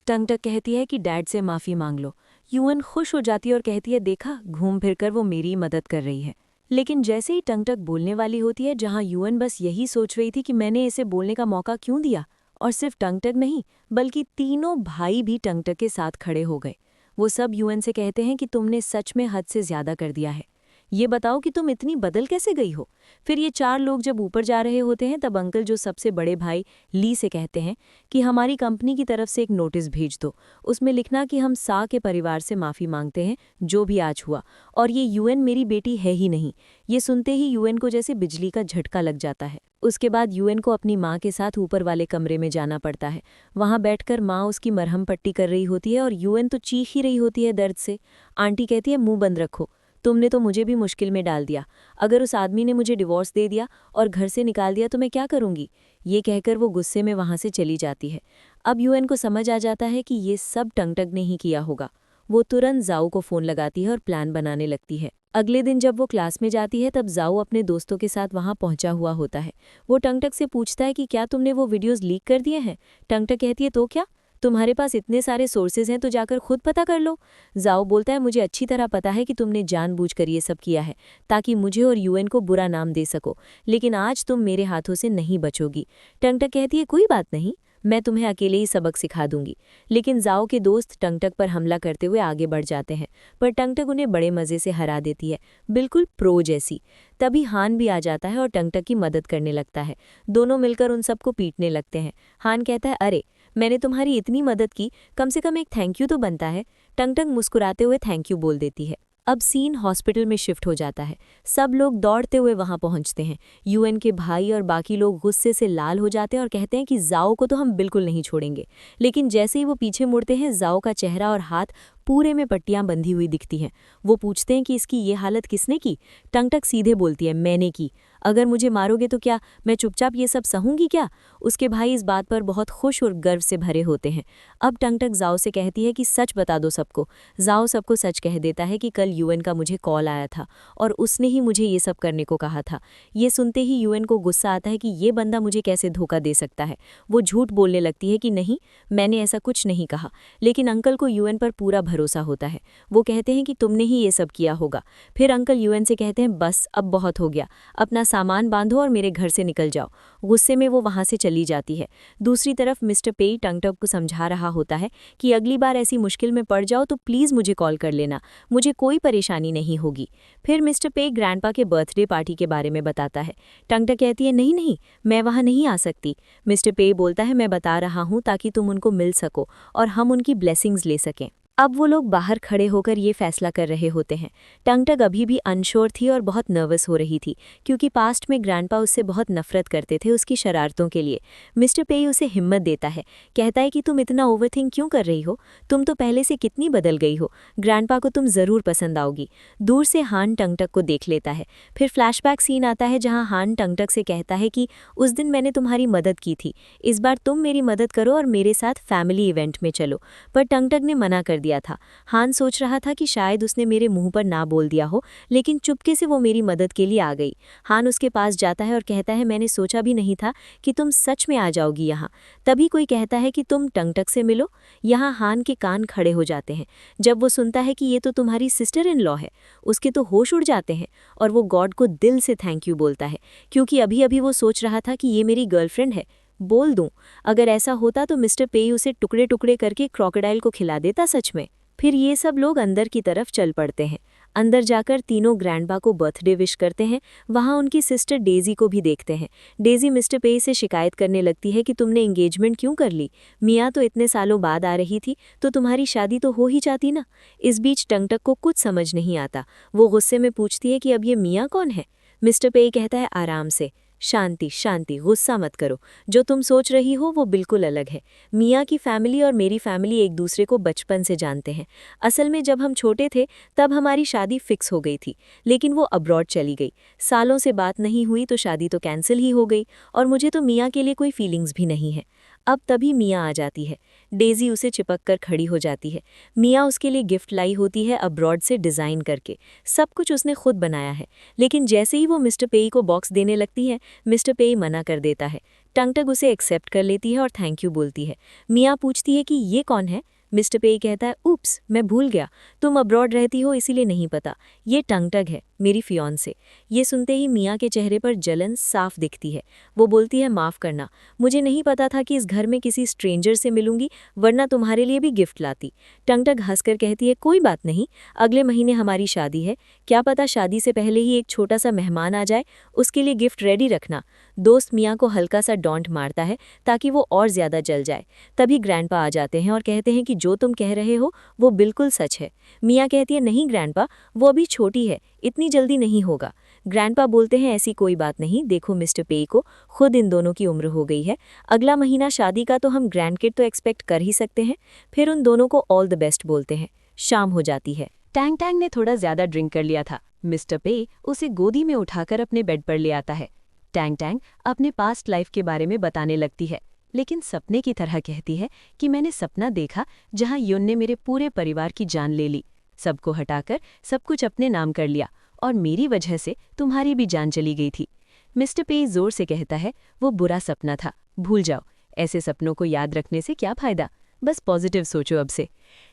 टंगटक कहती है कि डैड से माफ़ी मांग लो। यूएन खुश हो जाती है और कहती है, देखा, घूम फिरकर वो मेरी मदद कर रही है। लेकिन जैसे ही टंगटक बोलने वाली होती है, जहां यूएन बस यही सोच रही थी कि मैंने इसे बोलने का मौका क्यों दिया, और सिर्फ टंगटक नहीं बल्कि तीनों भाई भी टंगटक के साथ खड़े हो गए। वो सब यूएन से कहते हैं कि तुमने सच में हद से ज्यादा कर दिया है, ये बताओ कि तुम इतनी बदल कैसे गई हो। फिर ये चार लोग जब ऊपर जा रहे होते हैं, तब अंकल जो सबसे बड़े भाई ली से कहते हैं कि हमारी कंपनी की तरफ से एक नोटिस भेज दो, उसमें लिखना कि हम सा के परिवार से माफ़ी मांगते हैं जो भी आज हुआ, और ये यूएन मेरी बेटी है ही नहीं। ये सुनते ही यूएन को जैसे बिजली का झटका लग जाता है। उसके बाद यूएन को अपनी माँ के साथ ऊपर वाले कमरे में जाना पड़ता है। वहाँ बैठकर माँ उसकी मरहम पट्टी कर रही होती है और यूएन तो चीख ही रही होती है दर्द से। आंटी कहती है, मुंह बंद रखो, तुमने तो मुझे भी मुश्किल में डाल दिया। अगर उस आदमी ने मुझे डिवोर्स दे दिया और घर से निकाल दिया तो मैं क्या करूंगी। ये कहकर वो गुस्से में वहां से चली जाती है। अब यूएन को समझ आ जाता है कि ये सब टंगटक ने ही किया होगा। वो तुरंत जाओ को फ़ोन लगाती है और प्लान बनाने लगती है। अगले दिन जब वो क्लास में जाती है, तब जाओ अपने दोस्तों के साथ वहां पहुंचा हुआ होता है। वो टंगटक से पूछता है कि क्या तुमने वो वीडियोस लीक कर दिए हैं। टंगटक कहती है, तो क्या, तुम्हारे पास इतने सारे सोर्सेज हैं तो जाकर खुद पता कर लो। जाओ बोलता है, मुझे अच्छी तरह पता है कि तुमने जानबूझकर ये सब किया है ताकि मुझे और यूएन को बुरा नाम दे सको, लेकिन आज तुम मेरे हाथों से नहीं बचोगी। टंगटक कहती है, कोई बात नहीं, मैं तुम्हें अकेले ही सबक सिखा दूंगी। लेकिन जाओ के दोस्त टंगटक पर हमला करते हुए आगे बढ़ जाते हैं, पर टंगटक उन्हें बड़े मजे से हरा देती है, बिल्कुल प्रो जैसी। तभी हान भी आ जाता है और टंगटक की मदद करने लगता है। दोनों मिलकर उन सबको पीटने लगते हैं। हान कहता है, अरे मैंने तुम्हारी इतनी मदद की, कम से कम एक थैंक यू तो बनता है। टंगटक मुस्कुराते हुए थैंक यू बोल देती है। अब सीन हॉस्पिटल में शिफ्ट हो जाता है। सब लोग दौड़ते हुए वहां पहुंचते हैं। यूएन के भाई और बाकी लोग गुस्से से लाल हो जाते हैं और कहते हैं कि जाओ को तो हम बिल्कुल नहीं छोड़ेंगे। लेकिन जैसे ही वो पीछे मुड़ते हैं, जाओ का चेहरा और हाथ पूरे में पट्टियां बंधी हुई दिखती हैं। वो पूछते हैं कि इसकी ये हालत किसने की। टंगटक सीधे बोलती है, मैंने की। अगर मुझे मारोगे तो क्या मैं चुपचाप ये सब सहूंगी क्या। उसके भाई इस बात पर बहुत खुश और गर्व से भरे होते हैं। अब टंगटक जाओ से कहती है कि सच बता दो सबको। जाओ सबको सच कह देता है कि कल यूएन का मुझे कॉल आया था और उसने ही मुझे ये सब करने को कहा था। ये सुनते ही यूएन को गुस्सा आता है कि ये बंदा मुझे कैसे धोखा दे सकता है। वो झूठ बोलने लगती है कि नहीं, मैंने ऐसा कुछ नहीं कहा। लेकिन अंकल को यूएन पर पूरा भरोसा होता है। वो कहते हैं कि तुमने ही ये सब किया होगा। फिर अंकल यूएन से कहते हैं बस अब बहुत हो गया, अपना सामान बांधो और मेरे घर से निकल जाओ। गुस्से में वो वहाँ से चली जाती है। दूसरी तरफ मिस्टर पेई टंगटंग को समझा रहा होता है कि अगली बार ऐसी मुश्किल में पड़ जाओ तो प्लीज़ मुझे कॉल कर लेना, मुझे कोई परेशानी नहीं होगी। फिर मिस्टर पेई ग्रैंडपा के बर्थडे पार्टी के बारे में बताता है। टंगटंग कहती है नहीं नहीं, मैं वहाँ नहीं आ सकती। मिस्टर पेई बोलता है मैं बता रहा हूँ ताकि तुम उनको मिल सको और हम उनकी ब्लेसिंग्स ले सकें। अब वो लोग बाहर खड़े होकर ये फैसला कर रहे होते हैं। टंगटंग अभी भी अनश्योर थी और बहुत नर्वस हो रही थी क्योंकि पास्ट में ग्रैंडपा उससे बहुत नफरत करते थे उसकी शरारतों के लिए। मिस्टर पेई उसे हिम्मत देता है, कहता है कि तुम इतना ओवरथिंक क्यों कर रही हो, तुम तो पहले से कितनी बदल गई हो, ग्रैंडपा को तुम ज़रूर पसंद आओगी। दूर से हान टंगटंग को देख लेता है। फिर फ्लैशबैक सीन आता है जहाँ हान टंगटंग से कहता है कि उस दिन मैंने तुम्हारी मदद की थी, इस बार तुम मेरी मदद करो और मेरे साथ फैमिली इवेंट में चलो। पर टंगटंग ने मना कर दिया था। हान सोच रहा था कि शायद उसने मेरे मुंह पर ना बोल दिया हो, लेकिन चुपके से वो मेरी मदद के लिए आ गई। हान उसके पास जाता है और कहता है मैंने सोचा भी नहीं था कि तुम सच में आ जाओगी यहाँ। तभी कोई कहता है कि तुम टंगटंग से मिलो। यहाँ हान के कान खड़े हो जाते हैं। जब वो सुनता है कि ये तो तुम्हारी सिस्टर इन लॉ है, उसके तो होश उड़ जाते हैं और वो गॉड को दिल से थैंक यू बोलता है क्योंकि अभी अभी वो सोच रहा था कि ये मेरी गर्लफ्रेंड है। बोल दूं, अगर ऐसा होता तो मिस्टर पेई उसे टुकड़े टुकड़े करके क्रोकोडाइल को खिला देता सच में। फिर ये सब लोग अंदर की तरफ चल पड़ते हैं। अंदर जाकर तीनों ग्रैंडपा को बर्थडे विश करते हैं। वहाँ उनकी सिस्टर डेजी को भी देखते हैं। डेजी मिस्टर पेई से शिकायत करने लगती है कि तुमने एंगेजमेंट क्यों कर ली, मियाँ तो इतने सालों बाद आ रही थी तो तुम्हारी शादी तो हो ही जाती ना। इस बीच टंगटंग को कुछ समझ नहीं आता। वो गुस्से में पूछती है कि अब ये मियाँ कौन है। मिस्टर पेई कहता है आराम से, शांति शांति, गुस्सा मत करो, जो तुम सोच रही हो वो बिल्कुल अलग है। मियाँ की फैमिली और मेरी फैमिली एक दूसरे को बचपन से जानते हैं। असल में जब हम छोटे थे तब हमारी शादी फिक्स हो गई थी, लेकिन वो अब्रॉड चली गई। सालों से बात नहीं हुई तो शादी तो कैंसिल ही हो गई और मुझे तो मियाँ के लिए कोई फीलिंग्स भी नहीं है। अब तभी मियाँ आ जाती है। डेजी उसे चिपक कर खड़ी हो जाती है। मियाँ उसके लिए गिफ्ट लाई होती है अब्रॉड से डिज़ाइन करके। सब कुछ उसने खुद बनाया है, लेकिन जैसे ही वो मिस्टर पेई को बॉक्स देने लगती है, मिस्टर पेई मना कर देता है। टंगटंग उसे एक्सेप्ट कर लेती है और थैंक यू बोलती है। मियाँ पूछती है कि ये कौन है। मिस्टर पेई कहता है उप्स, मैं भूल गया, तुम अब्रॉड रहती हो इसीलिए नहीं पता, ये टंगटंग है, मेरी फियांसे। ये सुनते ही मियाँ के चेहरे पर जलन साफ दिखती है। वो बोलती है माफ़ करना, मुझे नहीं पता था कि इस घर में किसी स्ट्रेंजर से मिलूंगी, वरना तुम्हारे लिए भी गिफ्ट लाती। टंगटंग हंसकर कहती है कोई बात नहीं, अगले महीने हमारी शादी है, क्या पता शादी से पहले ही एक छोटा सा मेहमान आ जाए, उसके लिए गिफ्ट रेडी रखना। दोस्त मियाँ को हल्का सा डॉन्ट मारता है ताकि वो और ज़्यादा जल जाए। तभी ग्रैंडपा आ जाते हैं और कहते हैं कि जो तुम कह रहे हो वो बिल्कुल सच है। मियाँ कहती है नहीं ग्रैंडपा, वो अभी छोटी है, इतनी जल्दी नहीं होगा। ग्रैंडपा बोलते हैं ऐसी कोई बात नहीं, देखो मिस्टर पेई को खुद इन दोनों की उम्र हो गई है, अगला महीना शादी का तो हम ग्रैंड किड तो एक्सपेक्ट कर ही सकते हैं। फिर उन दोनों को ऑल द बेस्ट बोलते हैं। शाम हो जाती है। टैंग टैंग ने थोड़ा ज्यादा ड्रिंक कर लिया था। मिस्टर पेई उसे गोदी में उठाकर अपने बेड पर ले आता है। टैंग टैंग अपने पास्ट लाइफ के बारे में बताने लगती है, लेकिन सपने की तरह कहती है कि मैंने सपना देखा जहां युन ने मेरे पूरे परिवार की जान ले ली, सबको हटाकर सब कुछ अपने नाम कर लिया और मेरी वजह से तुम्हारी भी जान चली गई थी। मिस्टर पेई जोर से कहता है वो बुरा सपना था, भूल जाओ, ऐसे सपनों को याद रखने से क्या फायदा, बस पॉजिटिव सोचो अब से।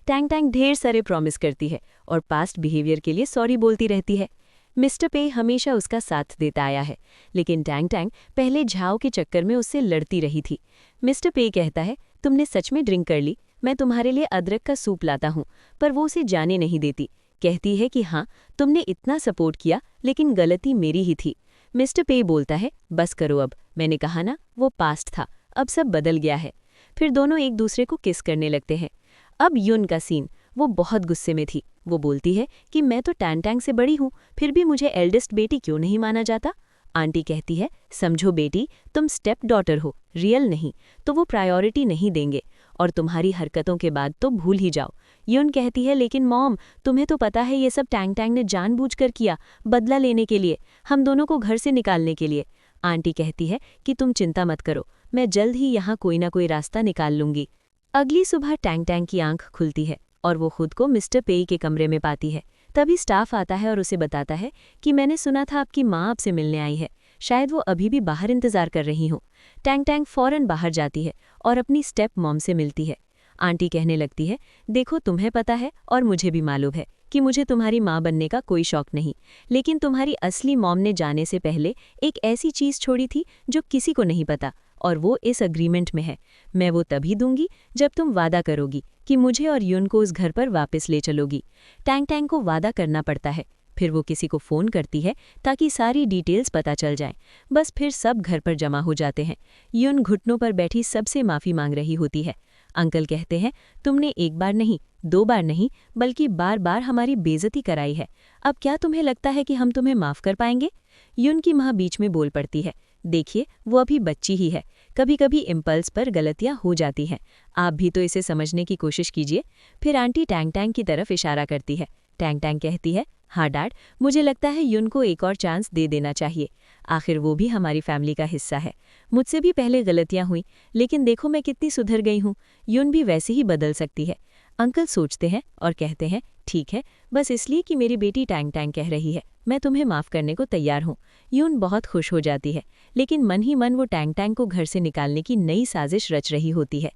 टैंग टैंग ढेर सारे प्रॉमिस करती है और पास्ट बिहेवियर के लिए सॉरी बोलती रहती है। मिस्टर पेई हमेशा उसका साथ देता आया है, लेकिन टैंग टैंग पहले झाओ के चक्कर में उससे लड़ती रही थी। मिस्टर पेई कहता है तुमने सच में ड्रिंक कर ली, मैं तुम्हारे लिए अदरक का सूप लाता हूँ, पर वो उसे जाने नहीं देती। कहती है कि हाँ तुमने इतना सपोर्ट किया, लेकिन गलती मेरी ही थी। मिस्टर पेई बोलता है बस करो अब, मैंने कहा ना वो पास्ट था, अब सब बदल गया है। फिर दोनों एक दूसरे को किस करने लगते हैं। अब युन का सीन, वो बहुत गुस्से में थी। वो बोलती है कि मैं तो टैंग टैंग से बड़ी हूँ, फिर भी मुझे एल्डेस्ट बेटी क्यों नहीं माना जाता। आंटी कहती है समझो बेटी, तुम स्टेप डॉटर हो, रियल नहीं, तो वो प्रायोरिटी नहीं देंगे, और तुम्हारी हरकतों के बाद तो भूल ही जाओ। युन कहती है लेकिन मॉम, तुम्हें तो पता है ये सब टैंग टैंग ने जानबूझकर किया, बदला लेने के लिए, हम दोनों को घर से निकालने के लिए। आंटी कहती है कि तुम चिंता मत करो, मैं जल्द ही यहाँ कोई ना कोई रास्ता निकाल लूंगी। अगली सुबह टैंग टैंग की आंख खुलती है और वो खुद को मिस्टर पेई के कमरे में पाती है। तभी स्टाफ आता है और उसे बताता है कि मैंने सुना था आपकी माँ आपसे मिलने आई है, शायद वो अभी भी बाहर इंतजार कर रही हो। टैंग टैंग फौरन बाहर जाती है और अपनी स्टेप मॉम से मिलती है। आंटी कहने लगती है, देखो तुम्हें पता है और मुझे भी मालूम है कि मुझे तुम्हारी माँ बनने का कोई शौक नहीं, लेकिन तुम्हारी असली मॉम ने जाने से पहले एक ऐसी चीज़ छोड़ी थी जो किसी को नहीं पता, और वो इस अग्रीमेंट में है। मैं वो तभी दूंगी जब तुम वादा करोगी कि मुझे और यून को उस घर पर वापस ले चलोगी। टैंग टैंग को वादा करना पड़ता है। फिर वो किसी को फ़ोन करती है ताकि सारी डिटेल्स पता चल जाएं। बस फिर सब घर पर जमा हो जाते हैं। यून घुटनों पर बैठी सबसे माफ़ी मांग रही होती है। अंकल कहते हैं, तुमने एक बार नहीं, 2 बार नहीं, बल्कि बार बार हमारी बेइज्जती कराई है। अब क्या तुम्हें लगता है कि हम तुम्हें माफ़ कर पाएंगे? यून की माँ बीच में बोल पड़ती है, देखिए वो अभी बच्ची ही है, कभी कभी इम्पल्स पर गलतियां हो जाती हैं, आप भी तो इसे समझने की कोशिश कीजिए। फिर आंटी टैंग टैंग की तरफ इशारा करती है। टैंग टैंग कहती है, हाँ डैड, मुझे लगता है यून को एक और चांस दे देना चाहिए। आखिर वो भी हमारी फैमिली का हिस्सा है। मुझसे भी पहले गलतियां हुई, लेकिन देखो मैं कितनी सुधर गई हूँ। यून भी वैसे ही बदल सकती है। अंकल सोचते हैं और कहते हैं, ठीक है, बस इसलिए कि मेरी बेटी टैंग टैंग कह रही है, मैं तुम्हें माफ़ करने को तैयार हूँ। यून बहुत खुश हो जाती है, लेकिन मन ही मन वो टैंग टैंग को घर से निकालने की नई साजिश रच रही होती है।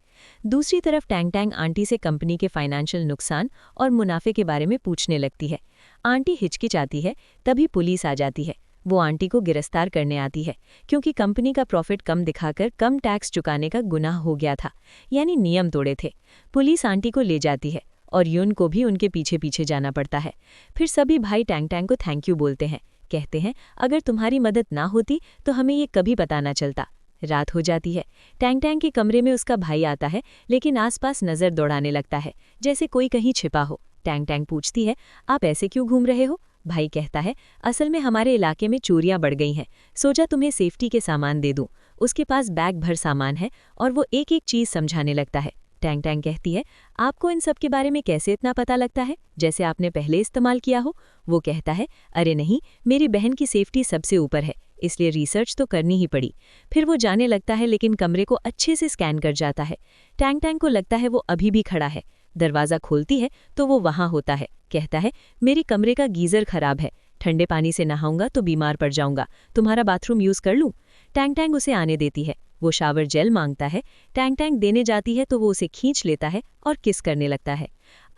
दूसरी तरफ टैंग टैंग आंटी से कंपनी के फाइनेंशियल नुकसान और मुनाफे के बारे में पूछने लगती है। आंटी हिचकिचाती है, तभी पुलिस आ जाती है। वो आंटी को गिरफ्तार करने आती है, क्योंकि कंपनी का प्रॉफिट कम दिखाकर कम टैक्स चुकाने का गुनाह हो गया था, यानी नियम तोड़े थे। पुलिस आंटी को ले जाती है और यून को भी उनके पीछे पीछे जाना पड़ता है। फिर सभी भाई टैंग टैंग को थैंक यू बोलते हैं, कहते हैं अगर तुम्हारी मदद ना होती तो हमें ये कभी पता ना चलता। रात हो जाती है। टैंग टैंग के कमरे में उसका भाई आता है, लेकिन आसपास नज़र दौड़ाने लगता है, जैसे कोई कहीं छिपा हो। टैंग टैंग पूछती है, आप ऐसे क्यों घूम रहे हो? भाई कहता है, असल में हमारे इलाके में चोरियां बढ़ गई हैं, सोचा तुम्हें सेफ्टी के सामान दे दूं। उसके पास बैग भर सामान है और वो एक एक चीज़ समझाने लगता है। टैंग टैंग कहती है, आपको इन सब के बारे में कैसे इतना पता लगता है, जैसे आपने पहले इस्तेमाल किया हो? वो कहता है, अरे नहीं, मेरी बहन की सेफ्टी सबसे ऊपर है, इसलिए रिसर्च तो करनी ही पड़ी। फिर वो जाने लगता है, लेकिन कमरे को अच्छे से स्कैन कर जाता है। टैंग टैंग को लगता है वो अभी भी खड़ा है। दरवाज़ा खोलती है तो वो वहाँ होता है। कहता है, मेरे कमरे का गीज़र खराब है, ठंडे पानी से नहाऊंगा तो बीमार पड़ जाऊंगा, तुम्हारा बाथरूम यूज़ कर लूँ? टैंग टैंग उसे आने देती है। वो शावर जेल मांगता है। टैंग टैंग देने जाती है तो वो उसे खींच लेता है और किस करने लगता है।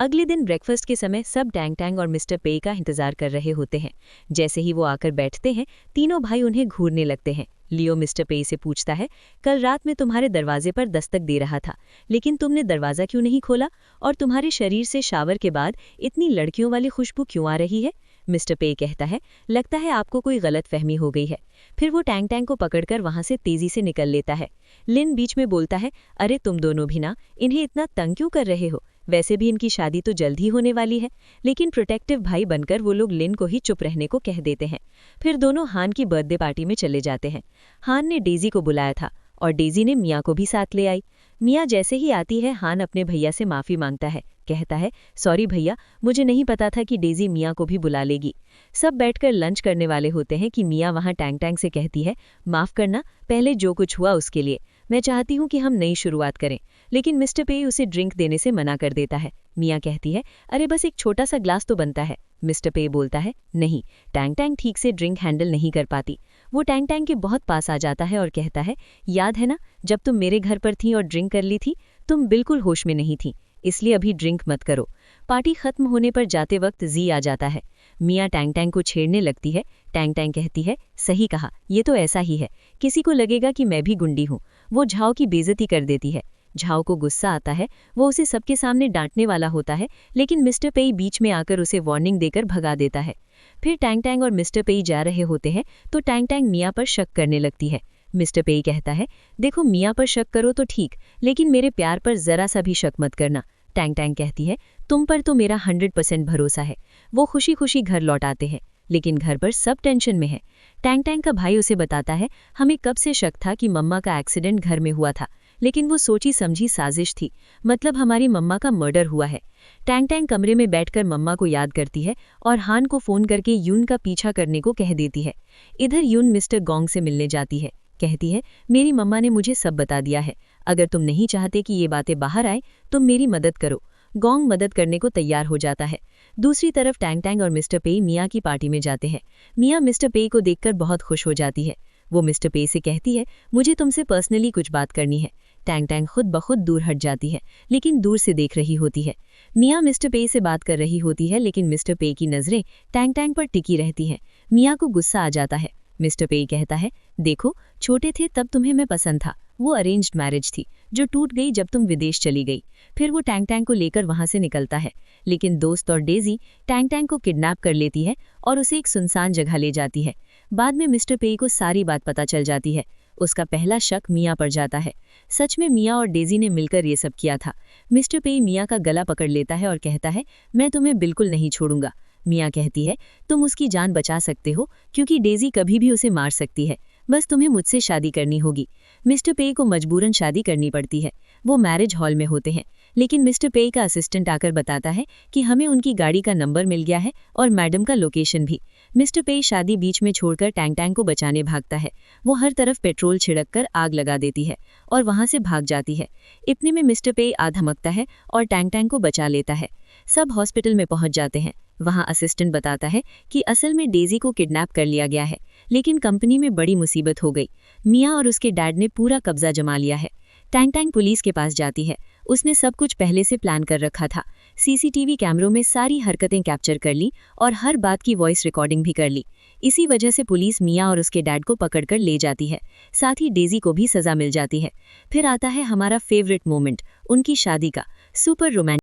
अगले दिन ब्रेकफास्ट के समय सब टैंग टैंग और मिस्टर पे का इंतजार कर रहे होते हैं। जैसे ही वो आकर बैठते हैं, तीनों भाई उन्हें घूरने लगते हैं। लियो मिस्टर पे से पूछता है, कल रात मैं तुम्हारे दरवाजे पर दस्तक दे रहा था, लेकिन तुमने दरवाज़ा क्यों नहीं खोला? और तुम्हारे शरीर से शावर के बाद इतनी लड़कियों वाली खुशबू क्यों आ रही है? मिस्टर पे कहता है, लगता है आपको कोई गलत फहमी हो गई है। फिर वो टैंग टैंग को पकड़कर वहाँ से तेज़ी से निकल लेता है। लिन बीच में बोलता है, अरे तुम दोनों भी ना, इन्हें इतना तंग क्यों कर रहे हो? वैसे भी इनकी शादी तो जल्द ही होने वाली है। लेकिन प्रोटेक्टिव भाई बनकर वो लोग लिन को ही चुप रहने को कह देते हैं। फिर दोनों हान की बर्थडे पार्टी में चले जाते हैं। हान ने डेजी को बुलाया था और डेजी ने मियाँ को भी साथ ले आई। मियाँ जैसे ही आती है, हान अपने भैया से माफ़ी मांगता है। कहता है, सॉरी भैया, मुझे नहीं पता था कि डेजी मियाँ को भी बुला लेगी। सब बैठकर लंच करने वाले होते हैं कि मियाँ वहाँ टैंग टैंग से कहती है, माफ़ करना, पहले जो कुछ हुआ उसके लिए। मैं चाहती हूँ कि हम नई शुरुआत करें। लेकिन मिस्टर पे उसे ड्रिंक देने से मना कर देता है। मियाँ कहती है, अरे बस एक छोटा सा ग्लास तो बनता है। मिस्टर पे बोलता है, नहीं, टैंग टैंग ठीक से ड्रिंक हैंडल नहीं कर पाती। वो टैंग टैंग के बहुत पास आ जाता है और कहता है, याद है ना, जब तुम मेरे घर पर थी और ड्रिंक कर ली थी, तुम बिल्कुल होश में नहीं थी, इसलिए अभी ड्रिंक मत करो। पार्टी खत्म होने पर जाते वक्त जी आ जाता है। मियाँ टैंग टैंग को छेड़ने लगती है। टैंग टैंग कहती है, सही कहा, ये तो ऐसा ही है, किसी को लगेगा कि मैं भी गुंडी हूँ। वो झाओ की बेइज्जती कर देती है। झाओ को गुस्सा आता है, वो उसे सबके सामने डांटने वाला होता है, लेकिन मिस्टर पेई बीच में आकर उसे वार्निंग देकर भगा देता है। फिर टैंग टैंग और मिस्टर पेई जा रहे होते हैं तो टैंग टैंग मियाँ पर शक करने लगती है। मिस्टर पेई कहता है, देखो मियाँ पर शक करो तो ठीक, लेकिन मेरे प्यार पर जरा सा भी शक मत करना। टैंग टैंग कहती है, तुम पर तो मेरा 100% भरोसा है। वो खुशी खुशी घर लौट आते हैं, लेकिन घर पर सब टेंशन में है। टैंग टैंग का भाई उसे बताता है, हमें कब से शक था कि मम्मा का एक्सीडेंट घर में हुआ था, लेकिन वो सोची समझी साजिश थी, मतलब हमारी मम्मा का मर्डर हुआ है। टैंग टैंग कमरे में बैठकर मम्मा को याद करती है और हान को फ़ोन करके यून का पीछा करने को कह देती है। इधर यून मिस्टर गोंग से मिलने जाती है। कहती है, मेरी मम्मा ने मुझे सब बता दिया है, अगर तुम नहीं चाहते कि ये बातें बाहर आए तो मेरी मदद करो। गोंग मदद करने को तैयार हो जाता है। दूसरी तरफ टैंग टैंग और मिस्टर पे मियाँ की पार्टी में जाते हैं। मियाँ मिस्टर पे को देखकर बहुत खुश हो जाती है। वो मिस्टर पे से कहती है, मुझे तुमसे पर्सनली कुछ बात करनी है। टैंग टैंग खुद ब खुद दूर हट जाती है, लेकिन दूर से देख रही होती है। मिया मिस्टर पे से बात कर रही होती है, लेकिन मिस्टर पे की नजरें टैंग टैंग पर टिकी रहती हैं। मिया को गुस्सा आ जाता है। मिस्टर पे कहता है, देखो छोटे थे तब तुम्हें मैं पसंद था, वो अरेंज्ड मैरिज थी जो टूट गई जब तुम विदेश चली गई। फिर वो टैंग टैंग को लेकर वहां से निकलता है, लेकिन दोस्त और डेजी टैंग टैंग को किडनैप कर लेती है और उसे एक सुनसान जगह ले जाती है। बाद में मिस्टर पे को सारी बात पता चल जाती है। उसका पहला शक मिया पर जाता है। सच में मिया और डेजी ने मिलकर ये सब किया था। मिस्टर पे मिया का गला पकड़ लेता है और कहता है, मैं तुम्हें बिल्कुल नहीं छोड़ूंगा। मिया कहती है, तुम उसकी जान बचा सकते हो क्योंकि डेजी कभी भी उसे मार सकती है, बस तुम्हें मुझसे शादी करनी होगी। मिस्टर पे को मजबूरन शादी करनी पड़ती है। वो मैरिज हॉल में होते हैं, लेकिन मिस्टर पे का असिस्टेंट आकर बताता है कि हमें उनकी गाड़ी का नंबर मिल गया है और मैडम का लोकेशन भी। मिस्टर पे शादी बीच में छोड़कर टैंग टैंग को बचाने भागता है। वो हर तरफ पेट्रोल छिड़क कर आग लगा देती है और वहां से भाग जाती है। इतने में मिस्टर पे आ धमकता है और टैंग टैंग को बचा लेता है। सब हॉस्पिटल में पहुंच जाते हैं। वहां असिस्टेंट बताता है कि असल में डेजी को किडनैप कर लिया गया है, लेकिन कंपनी में बड़ी मुसीबत हो गई। मिया और उसके डैड ने पूरा कब्जा जमा लिया है। टैंग टैंग पुलिस के पास जाती है। उसने सब कुछ पहले से प्लान कर रखा था। सीसीटीवी कैमरों में सारी हरकतें कैप्चर कर ली और हर बात की वॉइस रिकॉर्डिंग भी कर ली। इसी वजह से पुलिस मिया और उसके डैड को पकड़कर ले जाती है। साथ ही डेजी को भी सजा मिल जाती है। फिर आता है हमारा फेवरेट मोमेंट, उनकी शादी का। Super romantic